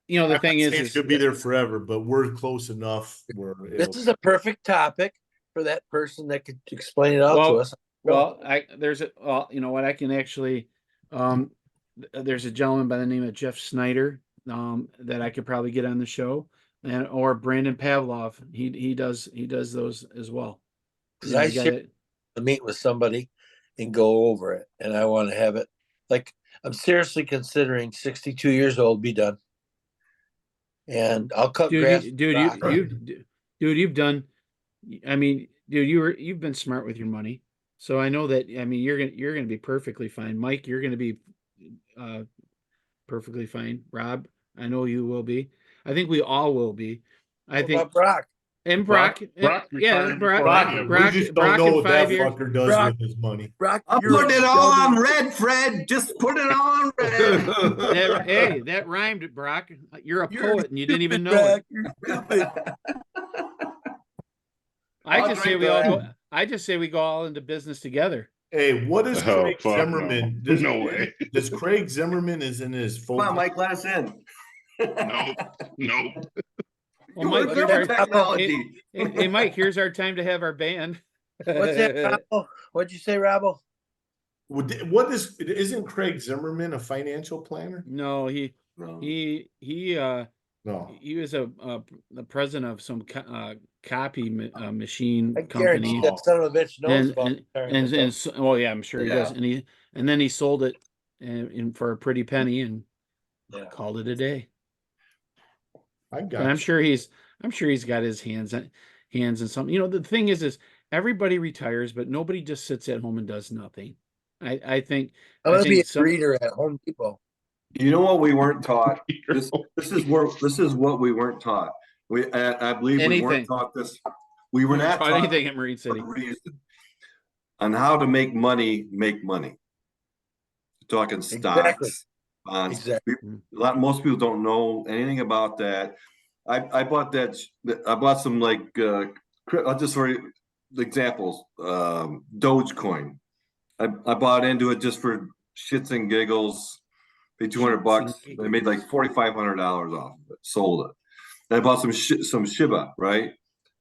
the I'm thing not is, saying it could be there forever, but we're close enough where This is a perfect topic for that person that could explain it out to us. well, what I can actually, there's a gentleman by the name of Jeff Snyder, that I could probably get on the show, or Brandon Pavlov. He does those as well. Because I should meet with somebody and go over it, and I want to have it. Like, I'm seriously considering 62 years old, be done, and I'll cut grass. You've done. I mean, dude, you've been smart with your money, so I know that. I mean, you're gonna be perfectly fine. Mike, you're gonna be perfectly fine. Rob, I know you will be. I think we all will be. What about Brock? And Brock, Brock yeah, retired Brock, before Brock, we just Brock don't know in what that 5 years. fucker does Brock- with his money. Brock, I'll you're put a it all dummy. on red, Fred. Just put it all on red. Hey, that rhymed, Brock. You're a You're poet and you didn't even know Brock, it. you're stupid. I'll drink that. I just say we go all into business together. Hey, what is Oh, Craig fuck Zimmerman? no. No way. Does Craig Zimmerman is in his full? Come on, Mike, let us in. No. Well, What Mike, good here's our, technology. hey, Mike, here's our time to have our band. What's that, Robbo? What'd you say, Robbo? What isn't Craig Zimmerman a financial planner? No, he No. No. he was the president of some copy machine I guarantee company. that son of a bitch knows And about retirement, though. well, yeah, I'm sure he does. Yeah. And then he sold it for a pretty penny and Yeah. called it a day. I got. But I'm sure he's got his hands in something. The thing is everybody retires, but nobody just sits at home and does nothing. I think I'm gonna be a some- reader at Home Depot. You know what we weren't taught? This is what we weren't taught. I believe we Anything. weren't taught this. We were not taught taught anything at Marine City. for a reason. On how to make money. Talking stocks, Exactly. bonds. Exactly. Most people don't know anything about that. I bought that. I bought some I'll just for examples, Dogecoin. I bought into it just for shits and giggles. Paid $200. Shits and They made like $4,500 off of it. Sold it. Then I bought some Shiba, right?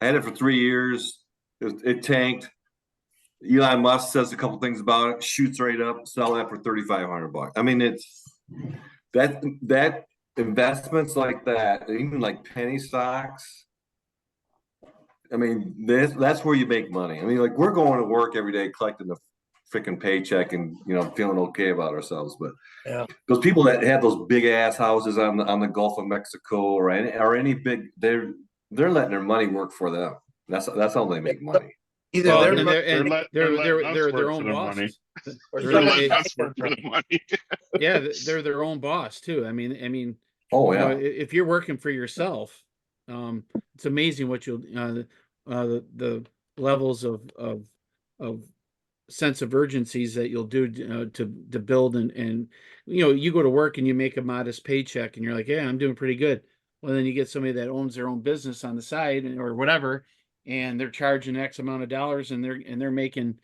I had it for 3 years. It tanked. Elon Musk says a couple things about it, shoots right up, sell that for $3,500. I mean, it's that investments like that, even like penny stocks. I mean, that's where you make money. I mean, like we're going to work every day collecting the freaking paycheck and feeling okay about ourselves. But Yeah. those people that have those big ass houses on the Gulf of Mexico or any big, they're letting their money work for them. That's how they make money. Either Well, they're and They're they're letting us their work own for their money. bosses. or They're They're- letting they- us work for the money. yeah, they're their own boss too. I mean, Oh you know, yeah, if you're working for yourself, it's amazing what you'll the levels of sense of urgencies that you'll do to build and you go to work and you make a modest paycheck and you're like, yeah, I'm doing pretty good. Well, then you get somebody that owns their own business on the side or whatever, and they're charging X amount of dollars and they're making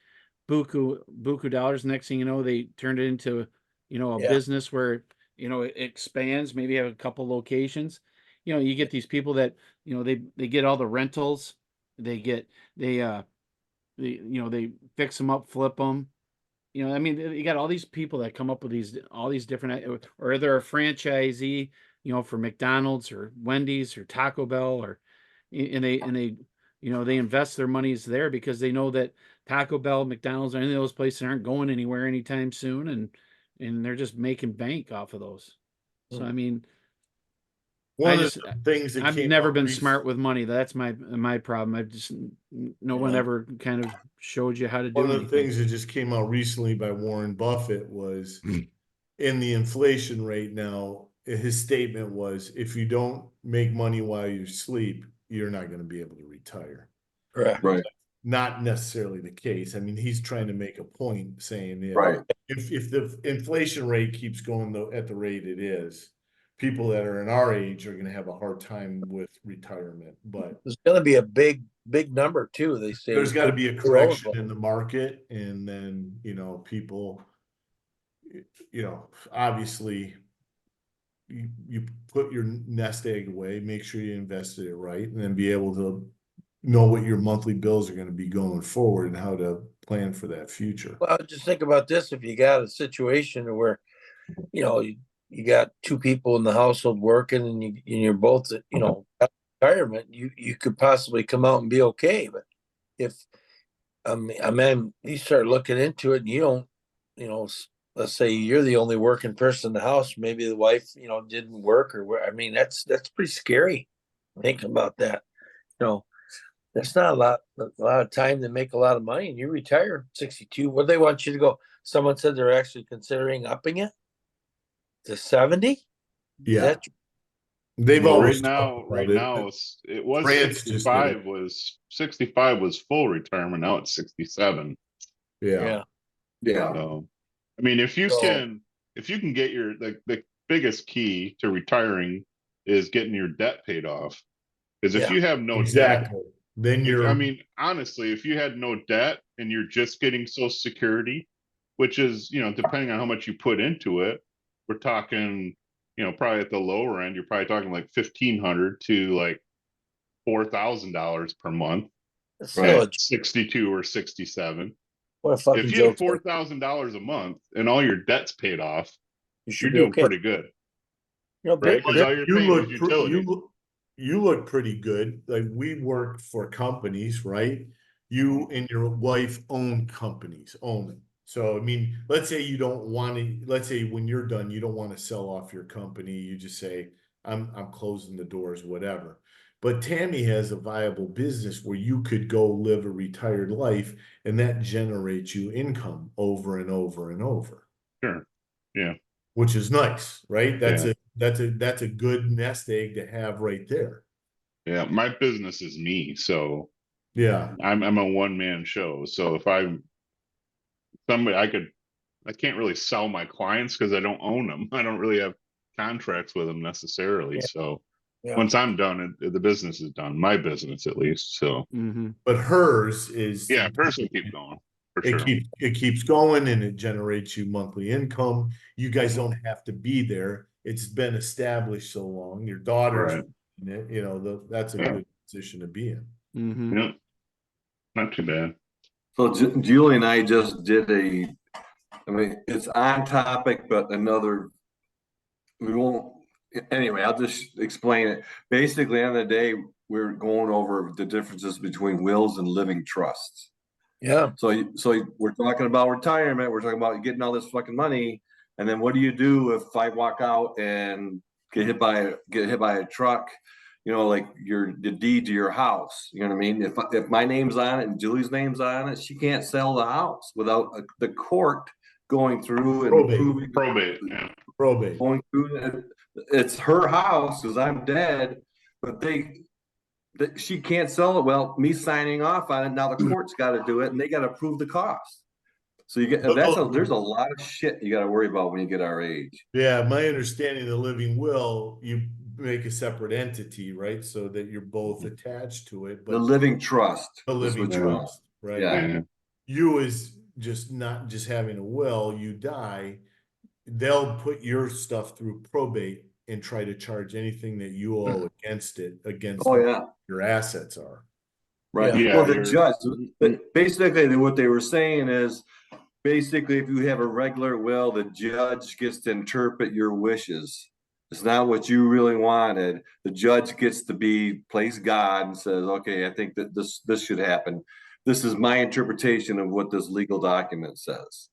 buku dollars. Next thing you know, they turned it into a Yeah. business where it expands, maybe have a couple locations. You get these people that they get all the rentals, they get they fix them up, flip them. I mean, you got all these people that come up with all these different, or they're a franchisee, for McDonald's or Wendy's or Taco Bell, and they they invest their monies there because they know that Taco Bell, McDonald's, or any of those places aren't going anywhere anytime soon, and they're just making bank off of those. So I mean, One I of just the things that I've came never out been rec- smart with money. That's my problem. I've just no one Yeah. ever kind of showed you how to do One of the anything. things that just came out recently by Warren Buffett was in the inflation rate now, his statement was, if you don't make money while you sleep, you're not going to be able to retire. correct. right, Not necessarily the case. I mean, he's trying to make a point saying, right. if the inflation rate keeps going at the rate it is, people that are in our age are going to have a hard time with retirement. But There's gonna be a big number too, they say. there's got to be a Grow it. correction in the market, and then people, obviously, you put your nest egg away, make sure you invested it right, and then be able to know what your monthly bills are going to be going forward and how to plan for that future. Well, just think about this. If you got a situation where, you got two people in the household working and you're both, at retirement, you could possibly come out and be okay. But if, I mean, you start looking into it and you don't, let's say you're the only working person in the house, maybe the wife, didn't work I mean, that's pretty scary. Think about that. That's not a lot of time to make a lot of money, and you retire 62. What do they want you to go? Someone said they're actually considering upping it to 70. Yeah, they've Well, always right talked about it. now, it was France just did it. 65 was full retirement. Now it's 67. Yeah. Yeah, So, I mean, if you So- can get the biggest key to retiring is getting your debt paid off. Because if Yeah. you have no debt, Exactly. Then I mean, honestly, if you had no debt and you're just getting Social Security, which is, depending on how much you put into it, we're talking, probably at the lower end, you're probably talking like $1,500 to like $4,000 per month, That's Right. still at 62 or 67. what a fucking If you have joke. $4,000 a month and all your debt's paid off, You you're should be doing okay. pretty good, right? Bill- Because all you're you paying is look utilities. you look pretty good. Like, we work for companies, right? You and your wife own companies, own them. So I mean, let's say you don't want to. Let's say when you're done, you don't want to sell off your company. You just say, I'm closing the doors, whatever. But Tammy has a viable business where you could go live a retired life, and that generates you income over and over and over, Sure. Yeah. which is nice, right? Yeah. That's a good nest egg to have right there. Yeah. My business is me. So Yeah. I'm a one-man show. So if I can't really sell my clients because I don't own them. I don't really have contracts with them necessarily. Yeah. So Yeah. once I'm done, the business is done. My business, at least. So Mhm. But hers is yeah, person keep going. for sure. it keeps going and it generates you monthly income. You guys don't have to be there. It's been established so long. Your daughter's Right. in it, you know, that's a Yeah. good position to be in. Mm-hmm. Yep. Not too bad. So Julie and I just did I mean, it's on topic, but we won't, anyway, I'll just explain it. Basically, on the day, we're going over the differences between wills and living trusts. Yeah. So we're talking about retirement, we're talking about getting all this fucking money, and then what do you do if I walk out and get hit by a truck? You know, like the deed to your house. You know what I mean? If my name's on it and Julie's name's on it, she can't sell the house without the court going through and Probate. proving Probate. Yeah. Probate. going through it. It's her house because I'm dead, but she can't sell it. Well, me signing off on it, now the court's got to do it, and they got to prove the cost. So there's a lot of shit you got to worry about when you get our age. Yeah, my understanding of the living will, you make a separate entity, right? So that you're both attached to it, The but living trust. the is living what you want. trust, right? Yeah. Yeah. You is just not just having a will, you die, they'll put your stuff through probate and try to charge anything that you owe against Oh yeah. your assets are. Right. Yeah, Well, the you're- judge, basically what they were saying is, basically, if you have a regular will, the judge gets to interpret your wishes. It's not what you really wanted. The judge gets to plays God and says, okay, I think that this should happen. This is my interpretation of what this legal document says.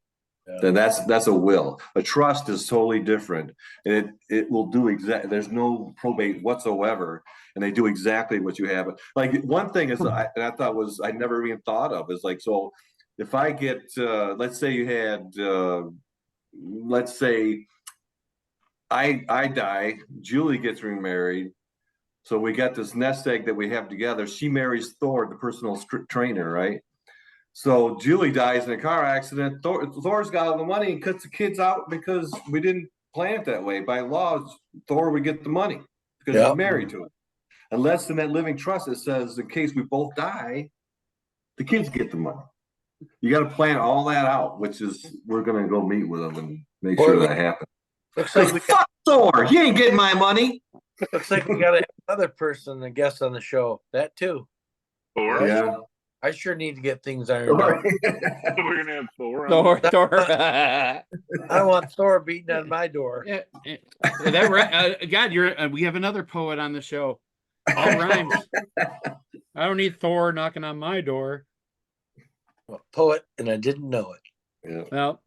Yeah. Then that's a will. A trust is totally different. And it will do exactly, there's no probate whatsoever. And they do exactly what you have. Like one thing is, I thought I never even thought of is like, so if I get, let's say you had, let's say I die, Julie gets remarried. So we got this nest egg that we have together. She marries Thor, the personal trainer, right? So Julie dies in a car accident. Thor's got all the money and cuts the kids out because we didn't plan it that way. By law, Thor would get the money because Yeah. he's married to it. Unless in that living trust it says in case we both die, the kids get the money. You got to plan all that out, which is we're gonna go meet with them and make sure that happens. Looks like Fuck Thor, he ain't getting my money. looks like we got another person, a guest on the show. That too. Thor. Yeah. I sure need to get things ironed out. We're gonna have Thor. on Thor. I don't want Thor beating on my door. Yeah, that right. God, we have another poet on the show. All rhymes. I don't need Thor knocking on my door. I'm a poet, and I didn't know it. Yeah. Well,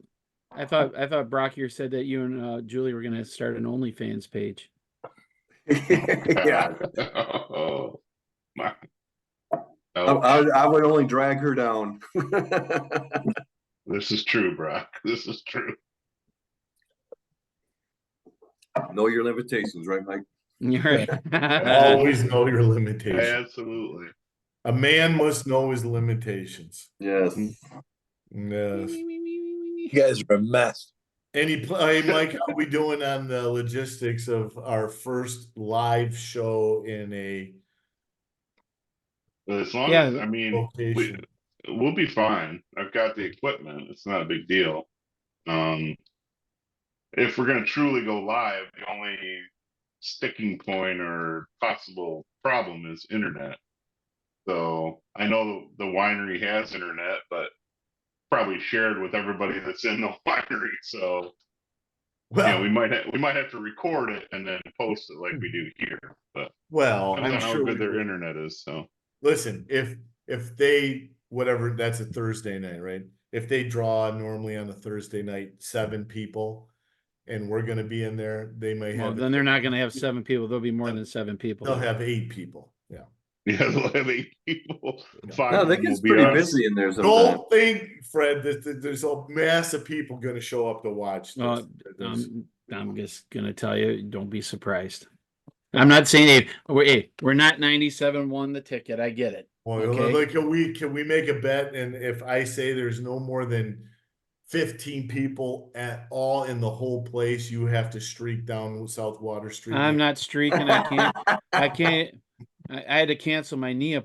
I thought Brock here said that you and Julie were going to start an OnlyFans page. Yeah. Oh, my. I, Oh, I would only drag her down. this is true, Brock. This is true. Know your limitations, right, Mike? You're right. Always know your limitations. Absolutely. A man must know his limitations. Yes. Yes. You guys are a mess. Hey, Mike, how we doing on the logistics of our first live show in a As long Yeah. as, I mean, location? we'll be fine. I've got the equipment. It's not a big deal. If we're going to truly go live, the only sticking point or possible problem is internet. So I know the winery has internet, but probably shared with everybody that's in the winery. So Well, we might have to record it and then post it like we do here. But well, depends I'm on how sure good we their will. internet is. So Listen, if they whatever, that's a Thursday night, right? If they draw normally on a Thursday night 7 people, and we're gonna be in there, they may Well, have then they're not going to have 7 people. There'll be more than 7 people. they'll have 8 people. Yeah. yeah, they'll have 8 people. Yeah. 5 No, of that them gets will be pretty us. busy in there sometimes. Don't think, Fred, that there's a mass of people gonna show up to watch this. I'm just going to tell you, don't be surprised. I'm not saying, hey, we're not 97 won the ticket. I get it. Well, Okay. like, can we make a bet? And if I say there's no more than 15 people at all in the whole place, you have to streak down South Water Street. I'm not streaking. I can't. I had to cancel my knee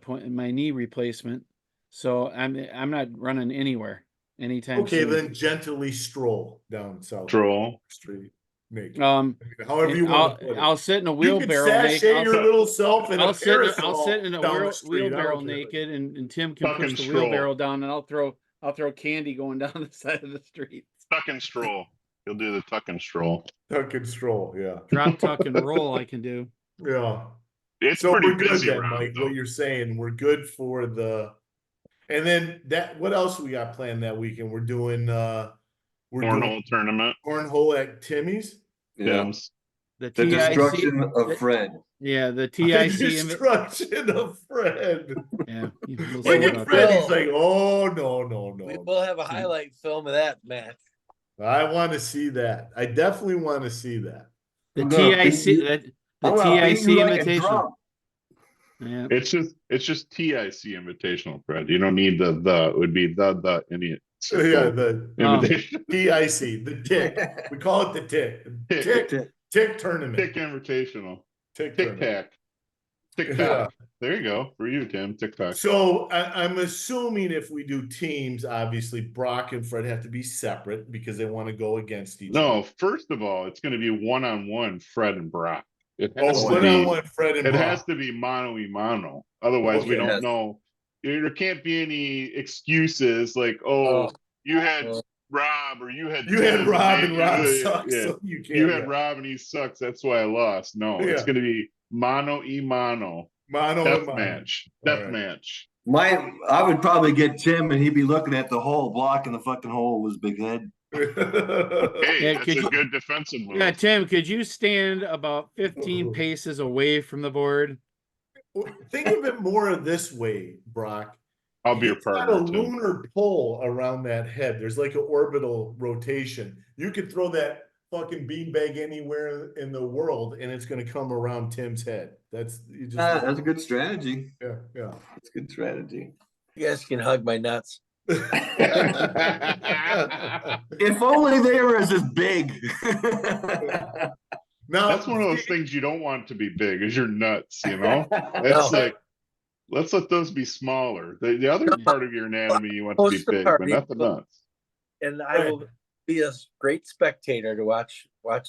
replacement. So I'm not running anywhere. anytime Okay, soon. then gently stroll down South Troll. Street. Naked. Um, However you want to put it. I'll sit in a You can wheelbarrow sashay naked. your little self in a I'll parasol sit in a down the street. I don't wheelbarrow care. naked, and Tim can Tuck push and the stroll. wheelbarrow down, and I'll throw candy going down the side of the street. Tuck and stroll. He'll do the tuck and stroll. Tuck and stroll, yeah. Drop, tuck, and roll. I can do. Yeah. It's So pretty we're good busy then, around, Mike. though. What you're saying, we're good for and then what else we got planned that weekend? We're doing Cornhole tournament. cornhole at Timmy's. Yeah, Tim's. the destruction of Fred. Yeah, the The TIC. destruction of Fred. Yeah, we'll Look see at about Fred. that. He's like, oh no. We will have a highlight film of that match. I want to see that. I definitely want to see that. The I'm gonna beat TIC. you- The I'm gonna beat TIC you like a invitation. drum. Yeah. It's just TIC invitational, Fred. You don't need the. It would be the idiot. Yeah, the Invitation. TIC, the tick. We call it the tick. Tick tournament. Tick invitational. Tick Tic tournament. tac. Tic tac. Yeah. There you go. For you, Tim. Tic tac. So I'm assuming if we do teams, obviously Brock and Fred have to be separate because they want to go against each other. No, first of all, it's going to be one-on-one Fred and Brock. It has Oh, to one on be. one, Fred and It Brock. has to be mano-y-mano. Otherwise, we Okay. don't know. There can't be any excuses like, oh, you had Rob or you had You had Tim, Rob and they- Rob yeah, sucks, yeah. so you can't. You had Rob and he sucks. That's why I lost. No, it's Yeah. going to be mano-y-mano. Mano Death and mano. match. All Death right. match. I would probably get Tim and he'd be looking at the hole, blocking the fucking hole with his big head. Hey, Yeah, that's could a you- good defensive move. Yeah, Tim, could you stand about 15 paces away from the board? Think of it more this way, Brock. I'll be your It's got partner. a Tim. lunar pull around that head. There's like an orbital rotation. You could throw that fucking beanbag anywhere in the world, and it's going to come around Tim's head. That's you just That's a good strategy. yeah. That's a good strategy. You guys can hug my nuts. If only they were as big. Now That's one of those things you don't want to be big, is your nuts, you know? No. It's like, let's let those be smaller. The other part of your anatomy you want to be Most of the big, but party, not the but- nuts. And I will be a great spectator to watch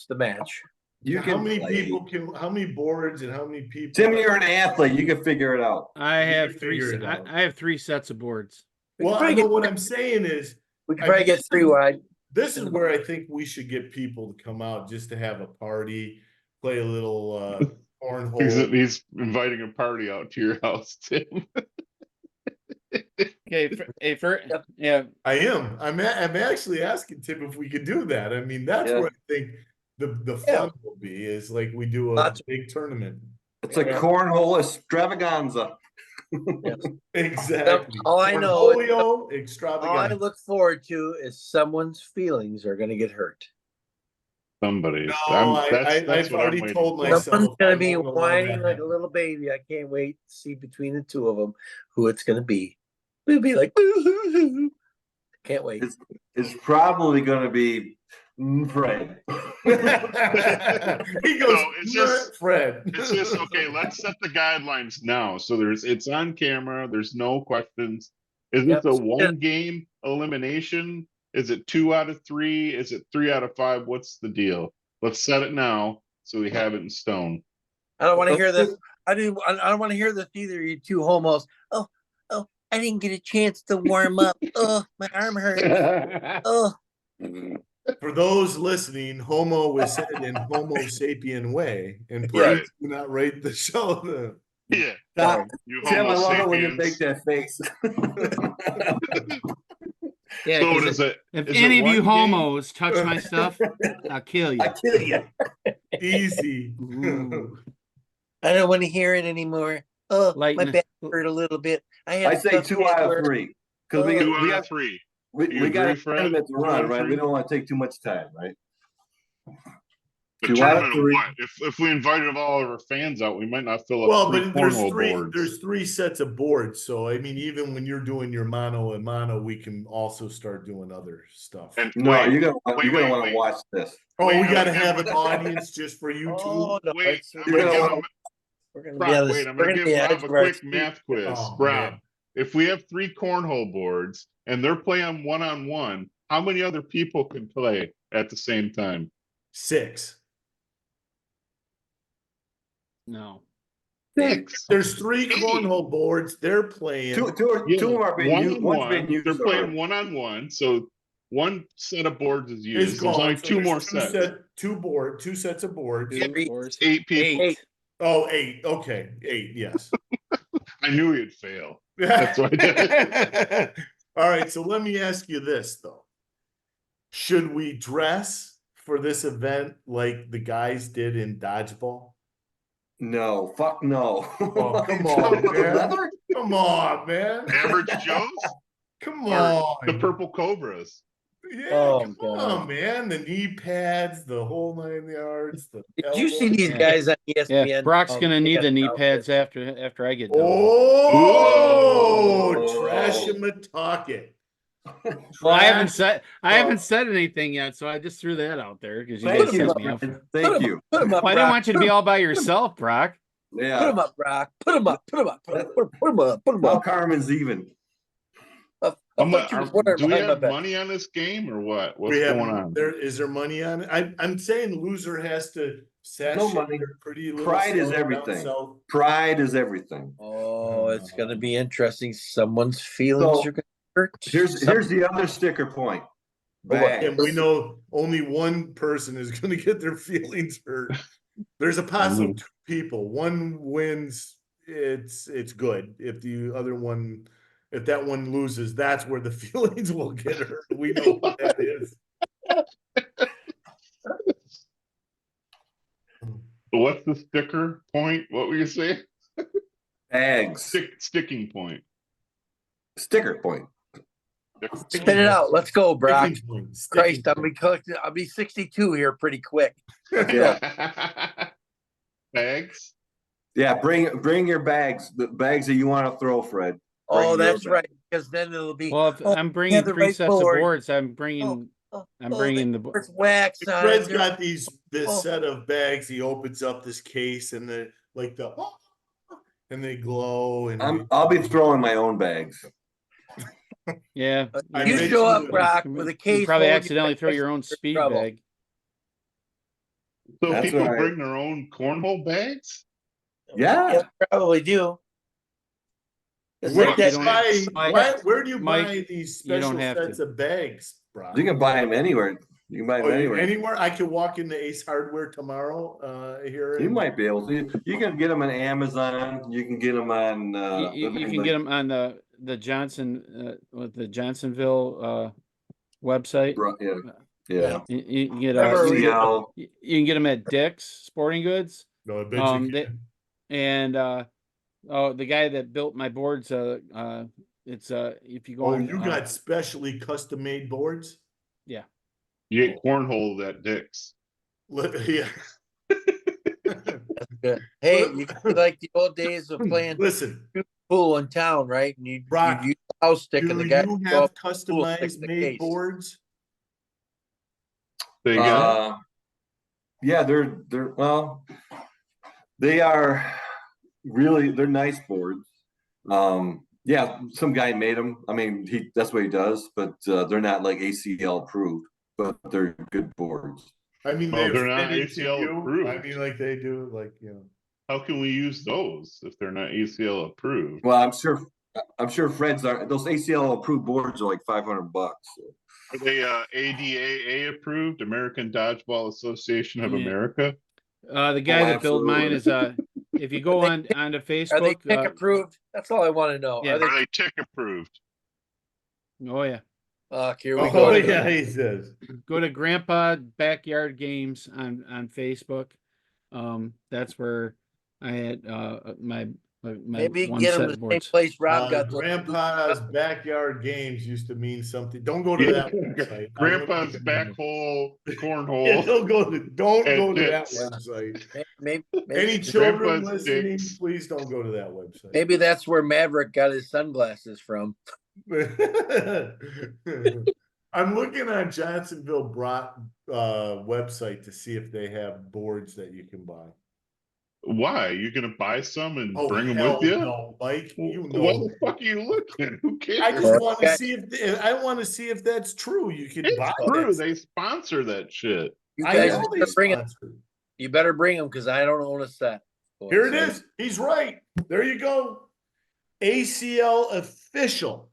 the match. You how can many play. people can? How many boards and how many people? Tim, you're an athlete. You can figure it out. I You have can three. figure it out. I have 3 sets of boards. We Well, could I probably know get- what I'm saying is We could probably get 3 wide. this is where I think we should get people to come out just to have a party, play a little cornhole. He's inviting a party out to your house, Tim. Okay, yeah, I am. I'm actually asking Tim if we could do that. I mean, that's Yeah. where I think the fun Yeah. will be is like we do a Lots- big tournament. It's a cornhole extravaganza. Exactly. All I know is- Cornholio All I extravaganza. look forward to is someone's feelings are going to get hurt. Somebody. No, That's I've what I'm already waiting told for. myself. Someone's going I to be won't allow whining that like a little baby. I can't wait to see between the two of them who it's going to be. We'll be like, "Boo-hoo-hoo-hoo." Can't wait. It's probably going to be Fred. He goes, No, it's just- Fred. It's just okay. Let's set the guidelines now. So it's on camera. There's no questions. Is Yep. this a one game elimination? Is it 2 out of 3? Is it 3 out of 5? What's the deal? Let's set it now so we have it in stone. I don't want to hear this. I don't want to hear this either. You two homos. Oh, I didn't get a chance to warm up. Oh, my arm hurt. Oh, For those listening, homo was said in Homo sapien way, and please Right. do not rate the show. Yeah, Stop. you Tim, I Homo love it when you sapiens. make that face. yeah. So 'cause is it? if is it any of you one game? homos touch my stuff, I'll kill you. I kill you. Easy. Ooh. I don't want to hear it anymore. Oh, my Lightning. back hurt a little bit. I had I say stuff 2 out of where- 3. Because we 2 got, out we of got 3. we, You we got a agree, Fred? tournament to 2 out run, of right? 3? We don't want to take too much time, right? The 2 out of tournament of 3. what? If we invited all of our fans out, we might not fill up Well, 3 but there's cornhole three. boards. There's 3 sets of boards, so I mean, even when you're doing your mano and mano, we can also start doing other stuff. And No, wait, you're gonna wait, want wait. to watch this. Oh, wait, we got to wait, have wait. an audience just for you two. Oh, no, wait, it's- I'm You're gonna gonna give wanna- him we're going to Rob, be on wait, this. I'm We're gonna going to give be Rob edge a of our quick seat. math quiz. Oh, Rob, man. if we have 3 cornhole boards and they're playing one-on-one, how many other people can play at the same time? 6. No. 6. There's 3 cornhole boards. They're playing. Two of them are being used, one's being One-on-one, used. they're playing already. one-on-one, so one set of boards is Is used. There's only gone. So 2 there's more sets. 2 sets of boards. Two, 4, 6, 8 people. 8. Oh, 8. Okay, 8. Yes. I knew he'd fail. That's why I did All right. So let me ask you this though: should we dress for this event like the guys did in dodgeball? No, fuck no. Oh, come on, man. Leather? Come on, man. Average Joes Come or on. the Purple Cobras. Yeah, Oh, come on, God. man. The knee pads, the whole 9 yards. Did you see these Yeah. guys on ESPN? Yeah, Brock's gonna they need got the knee out pads there. after I get done. Oh, Oh. trash him and talk it. Well, I haven't Trash. said anything yet, so I just threw that out there because you Thank guys you, set me up. Brian. For... Thank you. Put them up, Well, I didn't Brock. want you to be all by yourself, Brock. Put Yeah. them up, Brock. Put them up. Put them up. Put them up. Put them Now up. Carmen's even. Do we behind my have back. money on this game or what? What's We have going on? is there money on it? I'm saying loser has to sash No money. their pretty little Pride is self down everything. south. Pride is everything. Oh, it's gonna be interesting. Someone's feelings So, are gonna hurt. Here's the other sticker point. And Bags. we know only one person is going to get their feelings hurt. There's a possible 2 people. One wins, it's good. If the other one, if that one loses, that's where the feelings will get hurt. We know what that is. What's the sticker point? What were you saying? Bags. Sticking point. Sticker point. Spit it out. Let's go, Brock. Sticking point, sticking Christ, I'll be 62 here pretty quick. Yeah. Bags. Yeah, bring your bags, the bags that you want to throw, Fred. Oh, Bring your that's bag. right. Because then it'll be. Well, if oh, I'm bringing the 3 right sets board. of boards, I'm bringing the There's wax on Fred's it. got this Oh. set of bags. He opens up this case and and they glow and I'll be throwing my own bags. yeah. I You bet show you up, would. Brock, You with a you case. probably holding accidentally your throw bags your own in speed trouble. bag. So That's people right. bring their own cornhole bags? Yeah. Probably do. It's Where like do you that. buy? Where do you Mike, buy these you don't special have sets to. of bags, Brock? You can buy them anywhere. You can buy them anywhere. Anywhere? I can walk into Ace Hardware tomorrow. Here. You and- might be able to. You can get them on Amazon. You can get them on. You can get them on the Johnson with the Johnsonville website. Yeah. Yeah. You can get CL. you can get them at Dick's Sporting Goods. No, I bet you can. And the guy that built my boards it's if you go Oh, on you got specially custom made boards? You get cornhole at Dick's. Yeah. Good. Hey, you can be like the old days of playing Listen, pool in town, right? And Brock, you'd use a house stick do and the you guy would go have up pool stick in customized the made case. boards? There you go. Yeah, they're well, they are really they're nice boards. Yeah, some guy made them. I mean, that's what he does, but they're not like ACL approved, but they're good boards. I mean, Well, they're fit not into ACL you. I approved. mean, like they do, like How can we use those if they're not ACL approved? Well, I'm sure Fred's are those ACL approved boards are like $500. Are they ADAA approved? American Dodgeball Association of Yeah. America? the guy that built mine is if you go onto Are they Facebook. tick approved? That's all I want to know. Yeah. Are they? Are they tick approved? Oh yeah. Here we oh go. yeah, he says. Go to Grandpa Backyard Games on Facebook. That's where I had my Maybe you can one get set them of the same boards. place Rob got those. Grandpa's backyard games used to mean something. Don't go to that website. I wouldn't Grandpa's recommend it. backhole, Yeah, cornhole. don't go to that Dicks. website. Maybe, Any children Grandpa's listening, Dicks. please don't go to that website. maybe that's where Maverick got his sunglasses from. I'm looking on Johnsonville website to see if they have boards that you can buy. Why? You gonna buy some and Oh, bring them hell with you? no, Mike, you What know. the fuck are you looking? Who cares? I just Well, want to okay. see if that's true. You can It's buy true. that. They sponsor that shit. You I guys know better they bring it. sponsor. You better bring them because I don't own a set. Here it is. He's right. There you go. ACL official.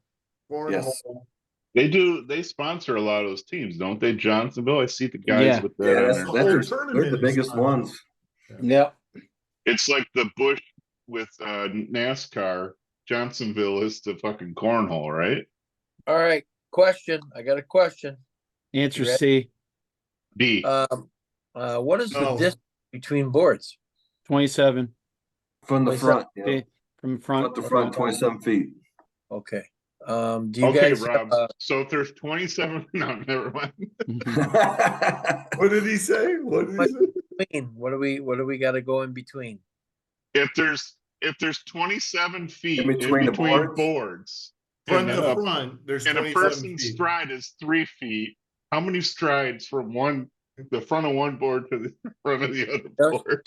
Yes. Cornhole. They sponsor a lot of those teams, don't they? Johnsonville. I see the guys Yeah. with Yeah, that on that's, there. The that's whole they're tournament the is biggest on. ones. Yep. It's like the Bush with NASCAR. Johnsonville is the fucking cornhole, right? All right. Question. I got a question. Answer You ready? C, D. What is the No. distance between boards? 27 From the 27 front, yeah. feet from front. Front to front, 27 feet. Okay. Do you Okay, guys Rob. have, So if there's 27, no, never mind. What did he say? What did he say? between? What do we got to go in between? If there's 27 feet in between between, the boards, Front and, to a, front, there's and a 27 person's feet. stride is 3 feet, how many strides from the front of one board to the front of the other board?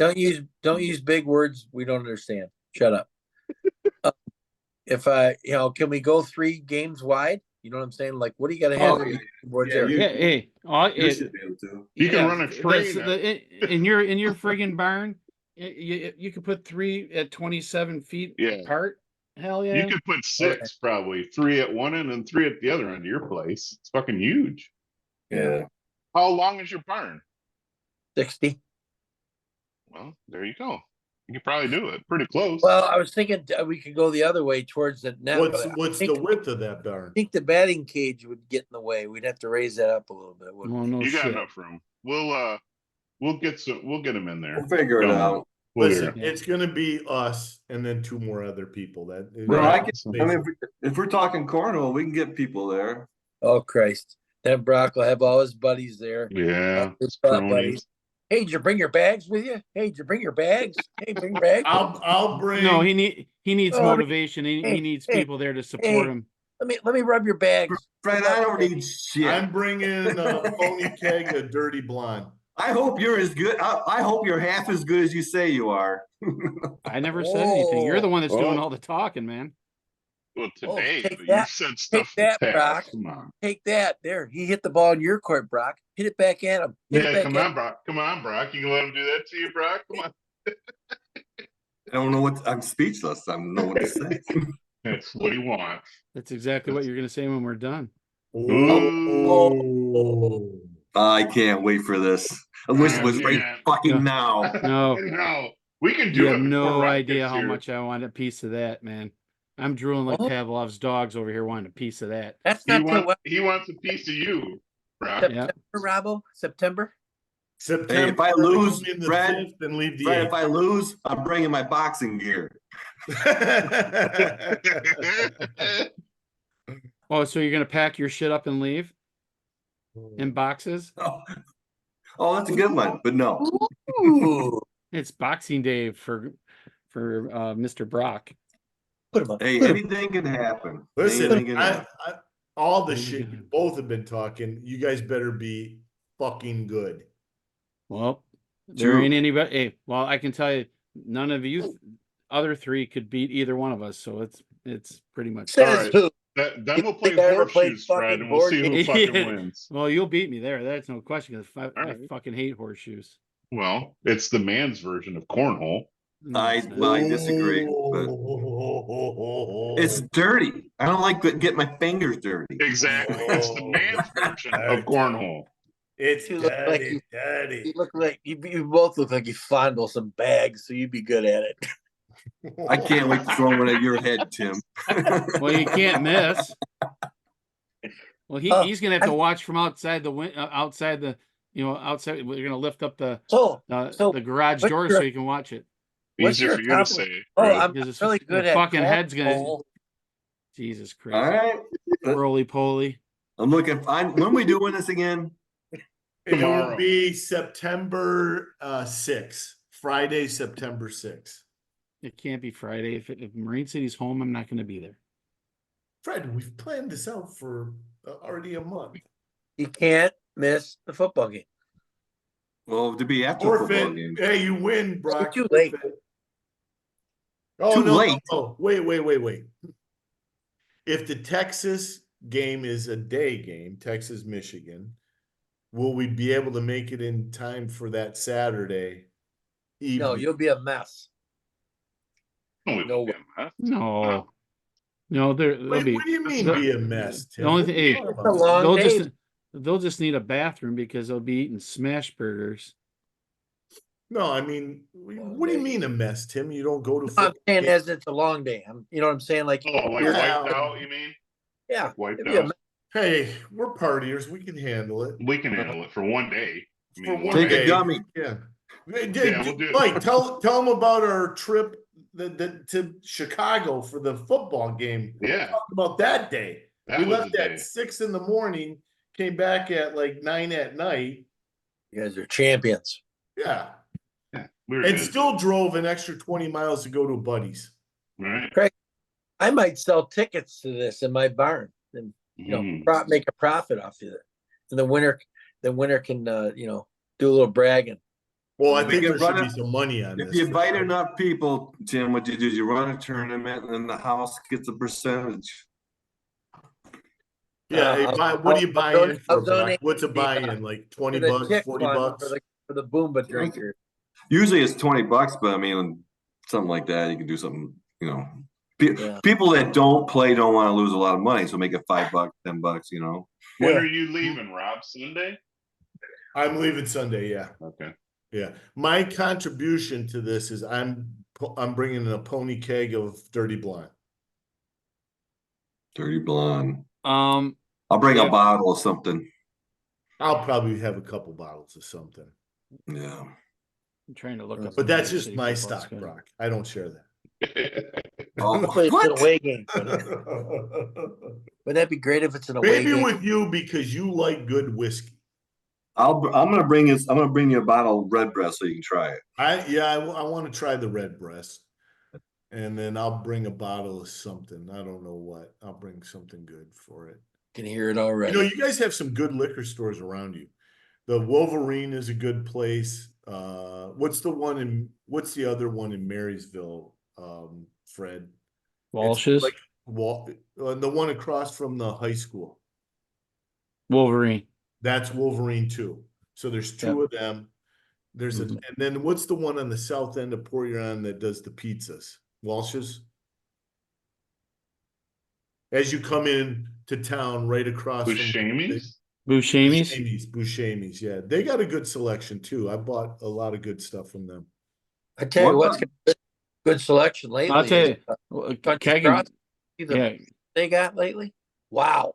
Don't use big words we don't understand. Shut up. If can we go 3 games wide? You know what I'm saying? Like, what do you got to have? Oh, boards yeah, there? you- Yeah, hey, You should be able to. You can yeah, run a that's train in your friggin' barn. You could put 3 at 27 feet Yeah. apart. Hell yeah! You could put 6 probably, 3 at one end and 3 at the other end of your place. It's fucking huge. Yeah. How long is your barn? 60. Well, there you go. You could probably do it. Pretty close. Well, I was thinking we could go the other way towards the net. What's but I what's think- the width of that barn? I think the batting cage would get in the way. We'd have to raise that up a little bit. wouldn't Oh we? no you got shit. enough room. We'll get them in there. We'll figure it Don't out. We'll Listen, figure it it's gonna be us and then 2 more other people. That Well, Right. I mean, if we're talking cornhole, we can get people there. Oh Christ! Then Brock will have all his buddies there. out. Yeah. His butt cronies. buddies. Hey, did you bring your bags with you? Hey, did you bring your bags? Hey, bring bags. I'll bring. No, he needs Oh, I mean, motivation. He hey, needs hey, people there to support hey. him. Let me rub your bags. Fred, I don't need shit. I'm bringing a phony keg of dirty blonde. I hope you're as good. I hope you're half as good as you say you are. I never said anything. You're the one that's doing Oh. all the talking, man. Well, today take you that. said stuff. that, fast. Brock. Come on. Take that. There, he hit the ball in your court, Brock. Hit it back at him. Hit it Yeah, back come at on, Brock. Come on, Brock. You can let him do that to you, Brock. Come on. I don't know what. I'm speechless. I don't know what to say. That's what he wants. That's exactly what you're gonna say when we're done. Oh. I can't wait for this. I wish it was right Yeah. fucking Yeah. now. No, No, we can do you it. have before no Rock idea gets how here. much I want a piece of that, man. I'm drooling like Oh. Pavlov's dogs over here wanting a piece of that. That's He not till what? he wants a piece of you, Brock. Yeah. September, Robbo? September? September. Hey, if I lose, come in the Fred, 5th and leave the Fred, if I lose, I'm bringing my boxing gear. 8th. Oh, so you're gonna pack your shit up and leave in boxes? Oh, that's a good one, but no. Ooh. It's Boxing Day for Mr. Brock. Put him up. Hey, Put him- anything can happen. Listen, Anything can happen. all the There you shit go. you both have been talking, you guys better be fucking good. Well, there True. ain't anybody. Hey, well, I can tell you, none of you other 3 could beat either one of us. So it's pretty much. Says All right. who? Then You we'll play think I ever played horseshoes, Fred, fucking and we'll board see who games? fucking Yeah. wins. Well, you'll beat me there. That's no question. Because I right. fucking hate horseshoes. Well, it's the man's version of cornhole. No, it's not. I disagree, but it's dirty. I don't like get my fingers dirty. Exactly. It's the man's version Oh. of cornhole. It's You look like dirty, you- dirty. You look like you both look like you fondle some bags, so you'd be good at it. I can't wait to throw one at your head, Tim. Well, you can't miss. Well, he's gonna have to watch from outside the outside the outside. We're gonna lift up the So So, the garage what's door your- so you can watch it. What's Easier your for you to accomplishment? say. oh, Fred. I'm Because it's really the good at fucking head's gonna- cornhole. Jesus All Christ, right. roly poly. I'm looking. When we doing this again? It Tomorrow. will be September 6th, Friday, September 6th. It can't be Friday. If Marine City's home, I'm not gonna be there. Fred, we've planned this out for already a month. You can't miss the football game. Well, to be after the football Forfeit. game. Hey, you win, Brock. too late. Forfeit. Oh, Too no, late. no, wait. If the Texas game is a day game, Texas, Michigan, will we be able to make it in time for that Saturday No, evening? you'll be a mess. No, we No won't be a mess. No. No, they'll Wait, be. what do you mean the- be a mess, The Tim? only What thing, are you hey, talking It's a about? long they'll day. they'll just need a bathroom because they'll be eating smash burgers. No, I mean, what do you mean a mess, Tim? You don't go to I'm football saying games? as it's a long day. You know what I'm saying? Like, Oh, like Yeah. wiped out, you mean? yeah, Wiped it'd be a out. mess. Hey, we're partiers. We can handle it. We can handle it for one day. I For mean, one Take a day. dummy. Yeah. Yeah, we'll do it. Mike, tell them about our trip to Chicago for the football game. Yeah, Talk about that day. that We was left the at day. 6 a.m, came back at like 9 p.m. You guys are champions. Yeah. Yeah, we were And good. still drove an extra 20 miles to go to Buddy's. Right. I might sell tickets to this in my barn and Mhm. make a profit off of it. And the winner can do a little bragging. Well, I We think can there should run be it- some money on If this. you for invite sure. enough people, Tim, what you do is you run a tournament and then the house gets a percentage. Yeah, hey, what do you buy in I'll for, Brock? donate What's a the, buy-in? Like 20 for the bucks, chick 40 fund bucks? for the Boomba drinker. Usually it's $20, but I mean, something like that, you can do something, Yeah. People that don't play don't want to lose a lot of money, so make it $5, $10, When Yeah. are you leaving, Rob? Sunday? I'm leaving Sunday, yeah. Okay. Yeah, my contribution to this is I'm bringing in a pony keg of Dirty Blonde. Dirty blonde. Um, I'll bring a If- bottle of something. I'll probably have a couple bottles of something, Yeah. I'm trying to look up. but that's Kansas just City my football stock, schedule. Brock. I don't share Oh, Hopefully it's an what? away game. that. Wouldn't that be great if it's an away Maybe game? with you because you like good whiskey. I'm gonna bring you a bottle of red breast so you can try it. I want to try the red breast, and then I'll bring a bottle of something. I don't know what. I'll bring something good for it. Can hear it You already. know, you guys have some good liquor stores around you. The Wolverine is a good place. What's the other one in Marysville, Fred? Walsh's, The one across from the high school. Wolverine. That's Wolverine too. So there's two of them. There's Mhm. and then what's the one on the south end of Port Huron that does the pizzas? Walsh's? As you come in to town right across from Buscemi's? Buscemi's. Buscemi's, yeah. They got a good selection too. I bought a lot of good stuff from them. I tell you What what's good selection lately. I'll tell is, you, well, Country Keggin- Cross. See the yeah. they got lately. Wow.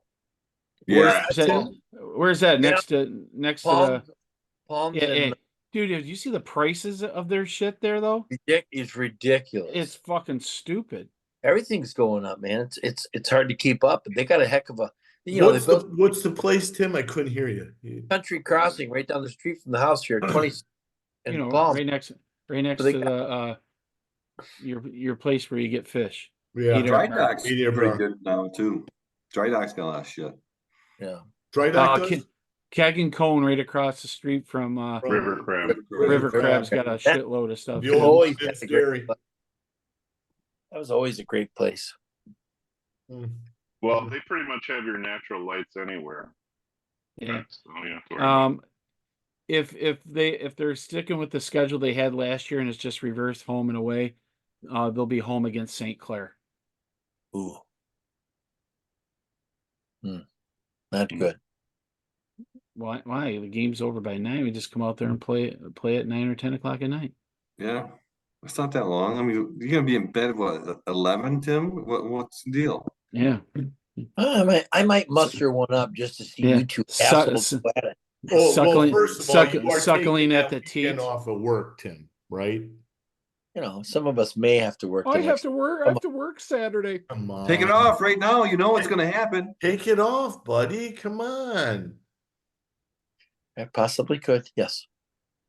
Yeah. Where's Where's that? Where's that? Yeah. Next to Palms, palms yeah, and dude, did you see the prices of their shit there though? it's ridiculous. It's fucking stupid. Everything's going up, man. It's hard to keep up. But they got a heck of a they built what's the place, Tim? I couldn't hear you. Country Crossing right down the street from the house here, 20 and You know, Palms. right next So they to the your place where you get fish. Yeah. Eat Dry Bar. Dock's Media pretty bar. good now too. Dry Dock's got a lot of shit. Yeah. Dry Dock does? Keg and Cone right across the street from River crab. River Crab. Crab's got a That- shitload of stuff. The too. old Always Vince had a great Dairy. place. That was always a great place. Mm. Well, they pretty much have your natural lights anywhere. Yeah. That's all you have to worry about. If they're sticking with the schedule they had last year and it's just reversed home and away, they'll be home against St. Clair. Ooh. Not good. Why? The game's over by 9. We just come out there and play at 9 or 10 o'clock at night. Yeah. It's not that long. I mean, you're gonna be in bed what 11, Tim? What's the deal? Yeah. I might muster one up just to see Yeah. you two Su- assholes su- go at it. Suckling- first of all, you are suckling taking at that the weekend teat. off of work, Tim, right? You know, some of us may have to work. the next- work. I have to work Saturday. Come on. Take it off right now. You know what's gonna happen. Take it off, buddy. Come on. I possibly could. Yes.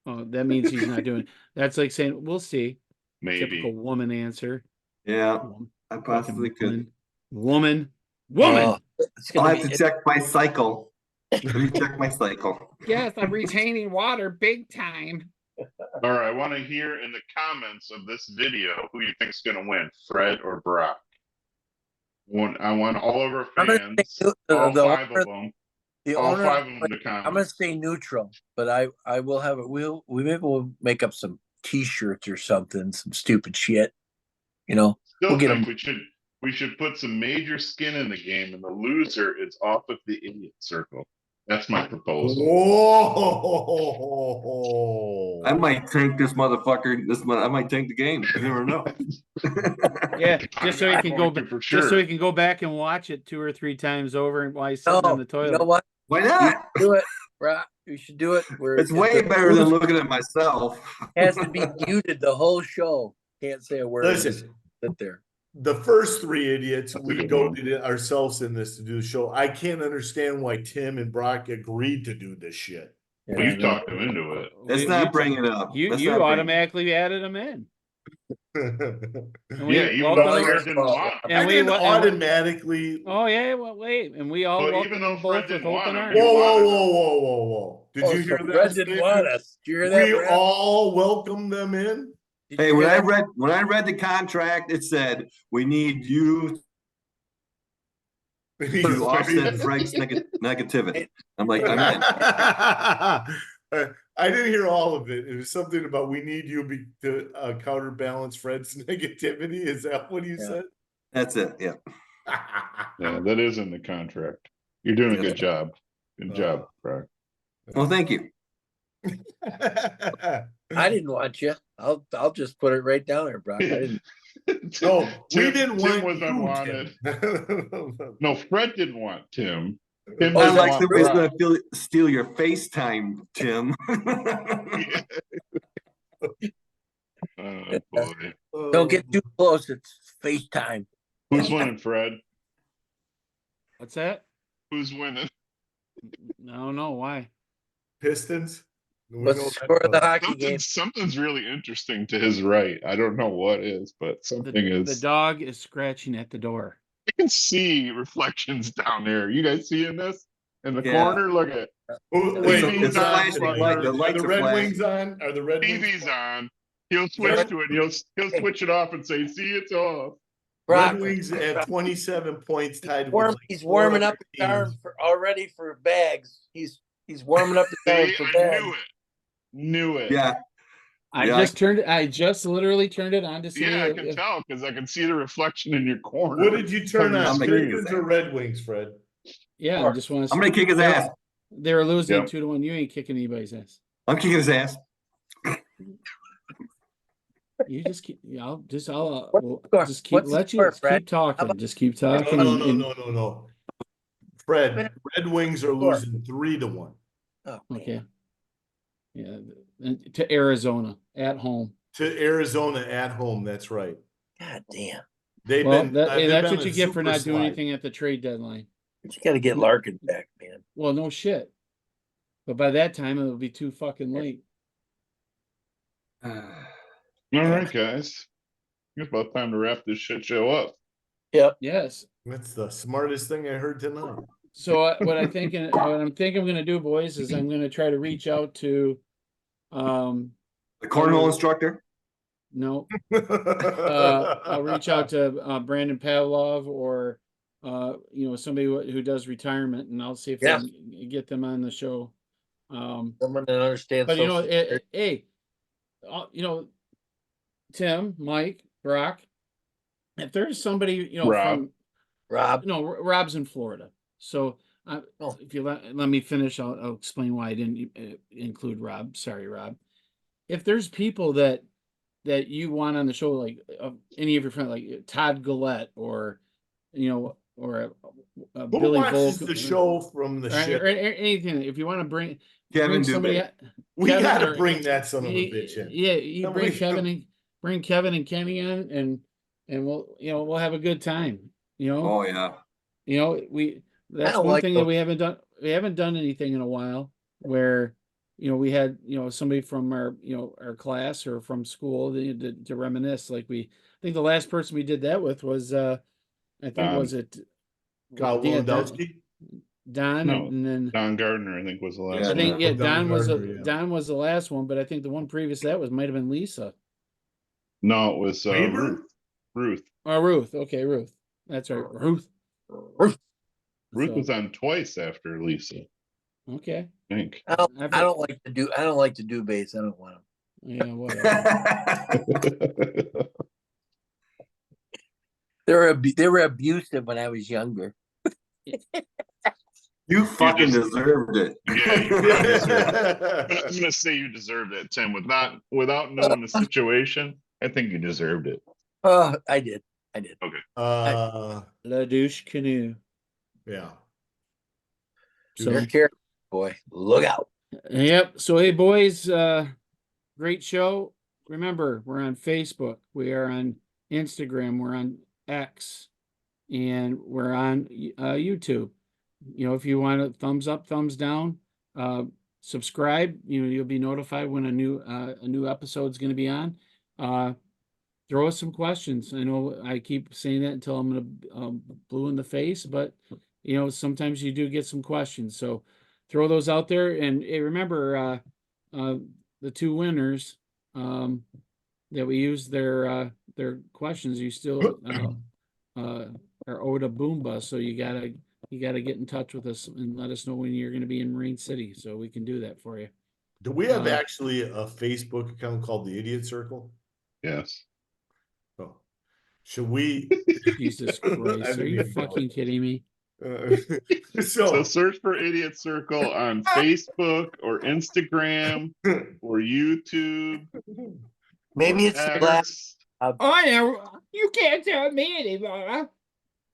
Oh, that means he's not doing. That's like saying we'll see. Typical Maybe. woman answer. Yeah, Wom- I fucking possibly could. Woman. It's I'll gonna have be, to check my cycle. Let me check my cycle. Yes, I'm retaining water big time. All right, I want to hear in the comments of this video who you think's going to win, Fred or Brock. I want all of our I'm gonna fans, say all the five owner- of them, The all owner, five of them to I'm gonna comment. stay neutral, but I will have it. We maybe we'll make up some T-shirts or something, some stupid shit. You know, Still we'll get think them. we should put some major skin in the game, and the loser is off of the idiot circle. That's my proposal. Whoa! I might tank this motherfucker. I might tank the game. You never know. Yeah, just so he I'm can go going to back, for just so sure. he can go back and watch it 2 or 3 times over while he's sitting on the You toilet. know what? Why You not? do it, right? You should do it. Where It's way the better than booth looking at myself. has to be muted the whole show. Can't say a word. Just Listen, sit there. the first 3 idiots, That's a we good one. goaded it ourselves in this to do the show. I can't understand why Tim and Brock agreed to do this shit. Yeah, Well, I you know. talked him into it. Let's not bring it up. You Let's you not bring it up. automatically added him in. And Yeah, even welcome though them- Fred didn't want. and I we didn't wa- and we- automatically. Oh yeah, well wait, and we all Well, welcome even though them Fred both with didn't want open him, arms. you Whoa, whoa, wanted whoa, whoa, whoa, whoa! Did Oh, you so hear Fred that? didn't statement? want us. Did you hear that, We Brad? all welcomed them in. Did Hey, you when hear I that? read the contract, it said we need you to offset Fred's negativity. I'm like, I'm in. I didn't hear all of it. It was something about we need you to counterbalance Fred's negativity. Is that what you Yeah. said? That's it. Yeah. Yeah, that is in the contract. You're doing a good job. Good Oh. job, Brock. Well, thank you. I didn't want you. I'll just put it right down there, Brock. I didn't. No, we Tim- didn't Tim want was you, unwanted. Tim. No, Fred didn't want Tim. Tim Not didn't like want somebody's Brock. gonna steal your FaceTime, Tim. Oh boy. Don't get too close. It's FaceTime. Who's winning, Fred? What's that? Who's winning? No, why? Pistons. We What's know the that score of the much. hockey game? Something's really interesting to his right. I don't know what is, but something The is. dog is scratching at the door. I can see reflections down there. You guys seeing this? In the Yeah. corner, look at Wait, It's a- who's it's a on? flashing light. The Are lights the are Red flashing. Wings on? Are the Red Wings TV's on. He'll switch Red- to it. He'll switch it off and say, "See, it's off." Brock, Red Wings at 27 points tied with warm, like he's four warming other up his arm teams. already for bags. He's warming up his arm See, for I bags. knew it. Knew it. Yeah. I just literally turned it on to see Yeah, I if- can if- tell because I can see the reflection in your corner. What did you turn From your on? screen. Pistons or Red Wings, Fred? yeah, I just want to I'm gonna kick his ass. They were losing Yep. 2-1. You ain't kicking anybody's ass. I'm kicking his ass. You just keep. I'll What's the just score? keep. What's the Let score, you Fred? keep talking. about- Just keep No, talking. no, and- no, and- no, no, no. Fred, Red Wings are losing 3-1 Oh, man. Okay. Yeah, and to Arizona at home. to Arizona at home. That's right. God damn. They've Well, been. hey, they've that's been what a you get for super not doing slide. anything at the trade deadline. You got to get Larkin back, man. Well, no shit. But by that time, it'll be too fucking late. All right, guys. It's about time to wrap this shit show up. Yep. Yes. That's the smartest thing I heard tonight. So what I'm thinking I'm gonna do, boys, is I'm gonna try to reach out to, The cornhole instructor. no, I'll reach out to Brandon Pavlov or somebody who does retirement, and I'll see if Yeah. I can get them on the show. Someone that understands. But social security. hey, Tim, Mike, Brock, if there's somebody Rob. from Rob. no, Rob's in Florida, so Oh. if you let me finish, I'll explain why I didn't include Rob. Sorry, Rob. If there's people that you want on the show, like any of your friends, like Todd Gillette or or Who Billy watches Volk, the show from the or ship? anything. If you want to bring Kevin somebody, Dubé. We Kevin got to or- bring that son of a bitch in. Yeah, you Then bring we- Kevin and Kenny on, and we'll have a good time. Oh yeah. That's don't one like thing those. that we haven't done. We haven't done anything in a while where we had somebody from our class or from school to reminisce. Like I think the last person we did that with was I think Don. was it Kyle Dan- Lewandowski. Don, No, and then Don Gardner, I think, was the last Yeah, I think one. yeah, Don Don was Gardner, yeah. Don was the last one, but I think the one previous to that was might have been Lisa No, it was Weaver? Ruth. Ruth. or Ruth. Okay, Ruth. That's right, Ruth. Ruth. Ruth So, was on twice after Lisa, okay. I think. I don't like to do bass. I don't want them. Yeah, whatever. They were abusive when I was younger. You fucking just- deserved it. Yeah, you probably deserved it. I'm gonna say you deserved it, Tim. Without knowing the situation, I think you deserved it. Oh, I did. Uh, La douche canoe. yeah. So You're careful, boy. Look out. yep. So hey boys, great show. Remember, we're on Facebook, we are on Instagram, we're on X, and we're on YouTube. You know, if you want a thumbs up, thumbs down, subscribe. You know, you'll be notified when a new episode is going to be on. Throw us some questions. I know I keep saying that until I'm gonna blue in the face, but you know, sometimes you do get some questions. So throw those out there, and hey, remember the two winners that we used their questions. You still are owed a Boomba, so you gotta get in touch with us and let us know when you're going to be in Marine City, so we can do that for you. Do we have Uh, actually a Facebook account called the Idiot Circle? Yes. Oh. Should we? Jesus I Christ, are didn't you even know fucking kidding me? So So, search for Idiot Circle on Facebook or Instagram or YouTube. Maybe or it's the X. last. Oh yeah, you can't tell me anymore.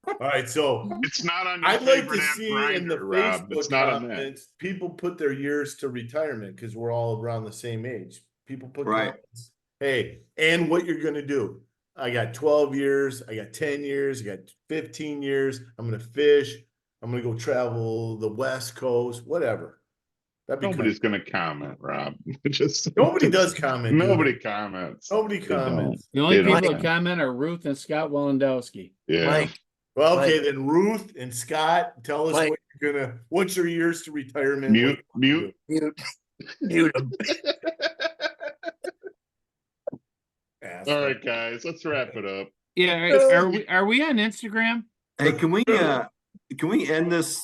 all right, so It's not on your I'd like favorite to app see in the Grindr, Rob. It's Facebook not on that. comments, people put their years to retirement because we're all around the same age. People put Right. comments, hey, and what you're gonna do. I got 12 years, I got 10 years, I got 15 years, I'm gonna fish, I'm gonna go travel the West Coast, whatever. That'd be Nobody's gonna comment, Rob. Just Nobody does comment. do Nobody they? comments. Nobody They don't. comments. The only They don't people that know. comment are Ruth and Scott Walendowski. Yeah. Mike, Well, okay, Mike. then Ruth and Scott, tell us Mike. what's your years to retirement? Mute, what you mute. mute, mute 'em. do. Ass. All right, guys, let's wrap it up. Yeah, are we on Instagram? Hey, can we end this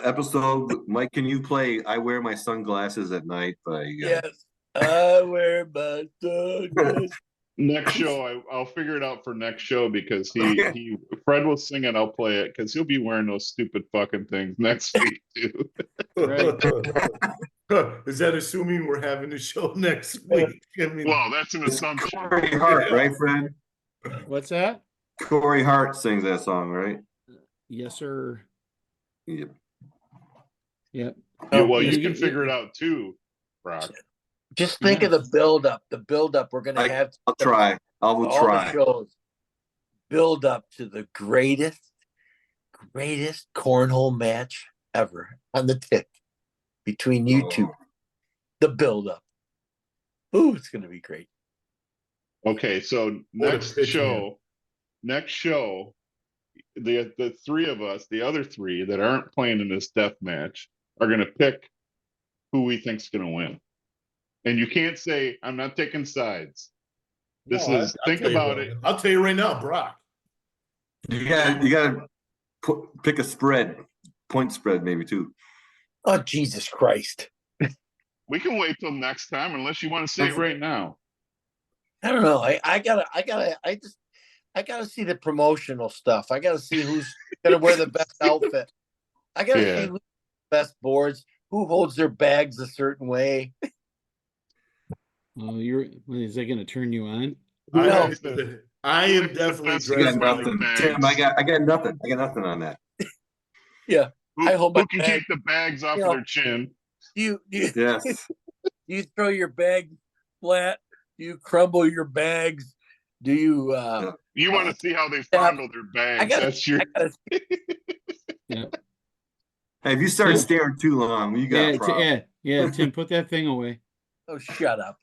episode? Mike, can you play "I Wear My Sunglasses at Night" by? Yes, I wear my sunglasses. Next show, I'll figure it out for next show because Fred will sing it. I'll play it because he'll be wearing those stupid fucking things next week too. Is that assuming we're having a show next week? I mean, Well, that's an It's assumption. Corey Hart, right, Fred? What's that? Corey Hart sings that song, right? Yes, sir. Yep. Yep. Yeah, well, you you- can you- figure it out too, Brock. Just think of the buildup. The buildup we're gonna have I'll try. I will all the try. shows. Build up to the greatest cornhole match ever on the tip between you two. The build up. Ooh, it's gonna be great. Okay, so What a next pitch, show, the three of us, the other three that aren't playing in this death match, are gonna pick who we think's gonna win. And you can't say I'm not taking sides. This no, is I'll think tell you about what, it. I'll tell you right now, Brock. You gotta pick a spread, point spread maybe too. Oh, Jesus Christ. We can wait till next time unless you want to say it right now. I don't know. I gotta see the promotional stuff. I gotta see who's gonna wear the best outfit. I gotta Yeah. see who's the best boards, who holds their bags a certain way. Oh, is that going to turn you on? I No. am definitely That's I got dressing Right. like nothing. bags. Tim, I got nothing. I got nothing on that. Who, I hold my who can bag. keep the bags off You of know. their chin? Do you Yes. you throw your bag flat? Do you crumble your bags? Do you You want to see how they fondle their bags. gotta- That's your I gotta Oh, Hey, if you start Tim. staring too long, you got Yeah, a problem. yeah, Tim, put that thing away. oh shut up.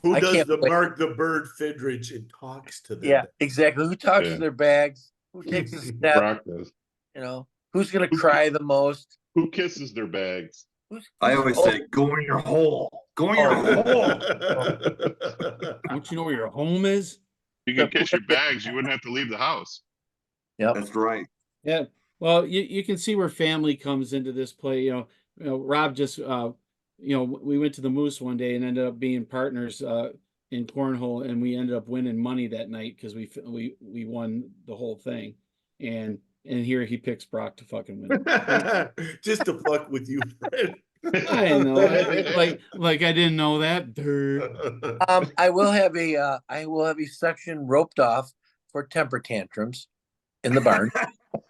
who I does can't the wait. Mark the Bird Fidrich and talks to them. Yeah, exactly. Who talks Yeah. to their bags? Who takes a step? Brock does. You know, Who's gonna cry the most? Who kisses their bags? I always say, go in your hole. Go in your hole. Don't you know where your home is? You can kiss your bags, you wouldn't have to leave the house. Yep. That's right. Yeah. Well, you can see where family comes into this play. Rob just we went to the Moose one day and ended up being partners in cornhole, and we ended up winning money that night because we won the whole thing. And here he picks Brock to fucking win. Just to fuck with you, Fred. I know, like I didn't know that. Durr. I will have a section roped off for temper tantrums in the barn.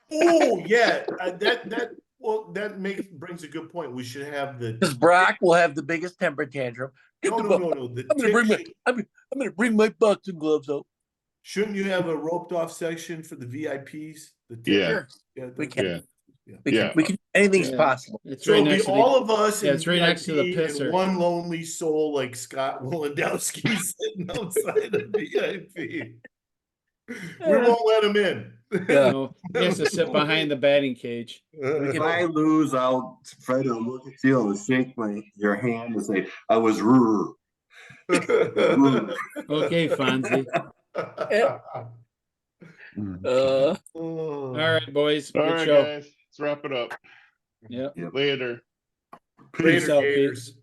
Oh yeah, that brings a good point. We should have Because the Brock will have the biggest temper tantrum. Get no the no bu- no no. The I'm gonna bring tick I'm gonna bring my boxing gloves out. shouldn't you have a roped off section for the VIPs? The tick- Yeah. yeah, We the- can. Yeah. We can. Anything's Yeah. possible. It's So right it'll be next to all the, of us yeah, in it's right next to the VIP pisser. and one lonely soul like Scott Wolendowski sitting outside the VIP. We won't let him in. he has to sit behind the batting cage. If I lose, I'll try to look at you and shake your hand and say, I was rude. Okay, Fonzie. Oh. All right, boys. All Good right, show. guys, let's wrap it up. Yep. Later. Later, out, Pete. Gators.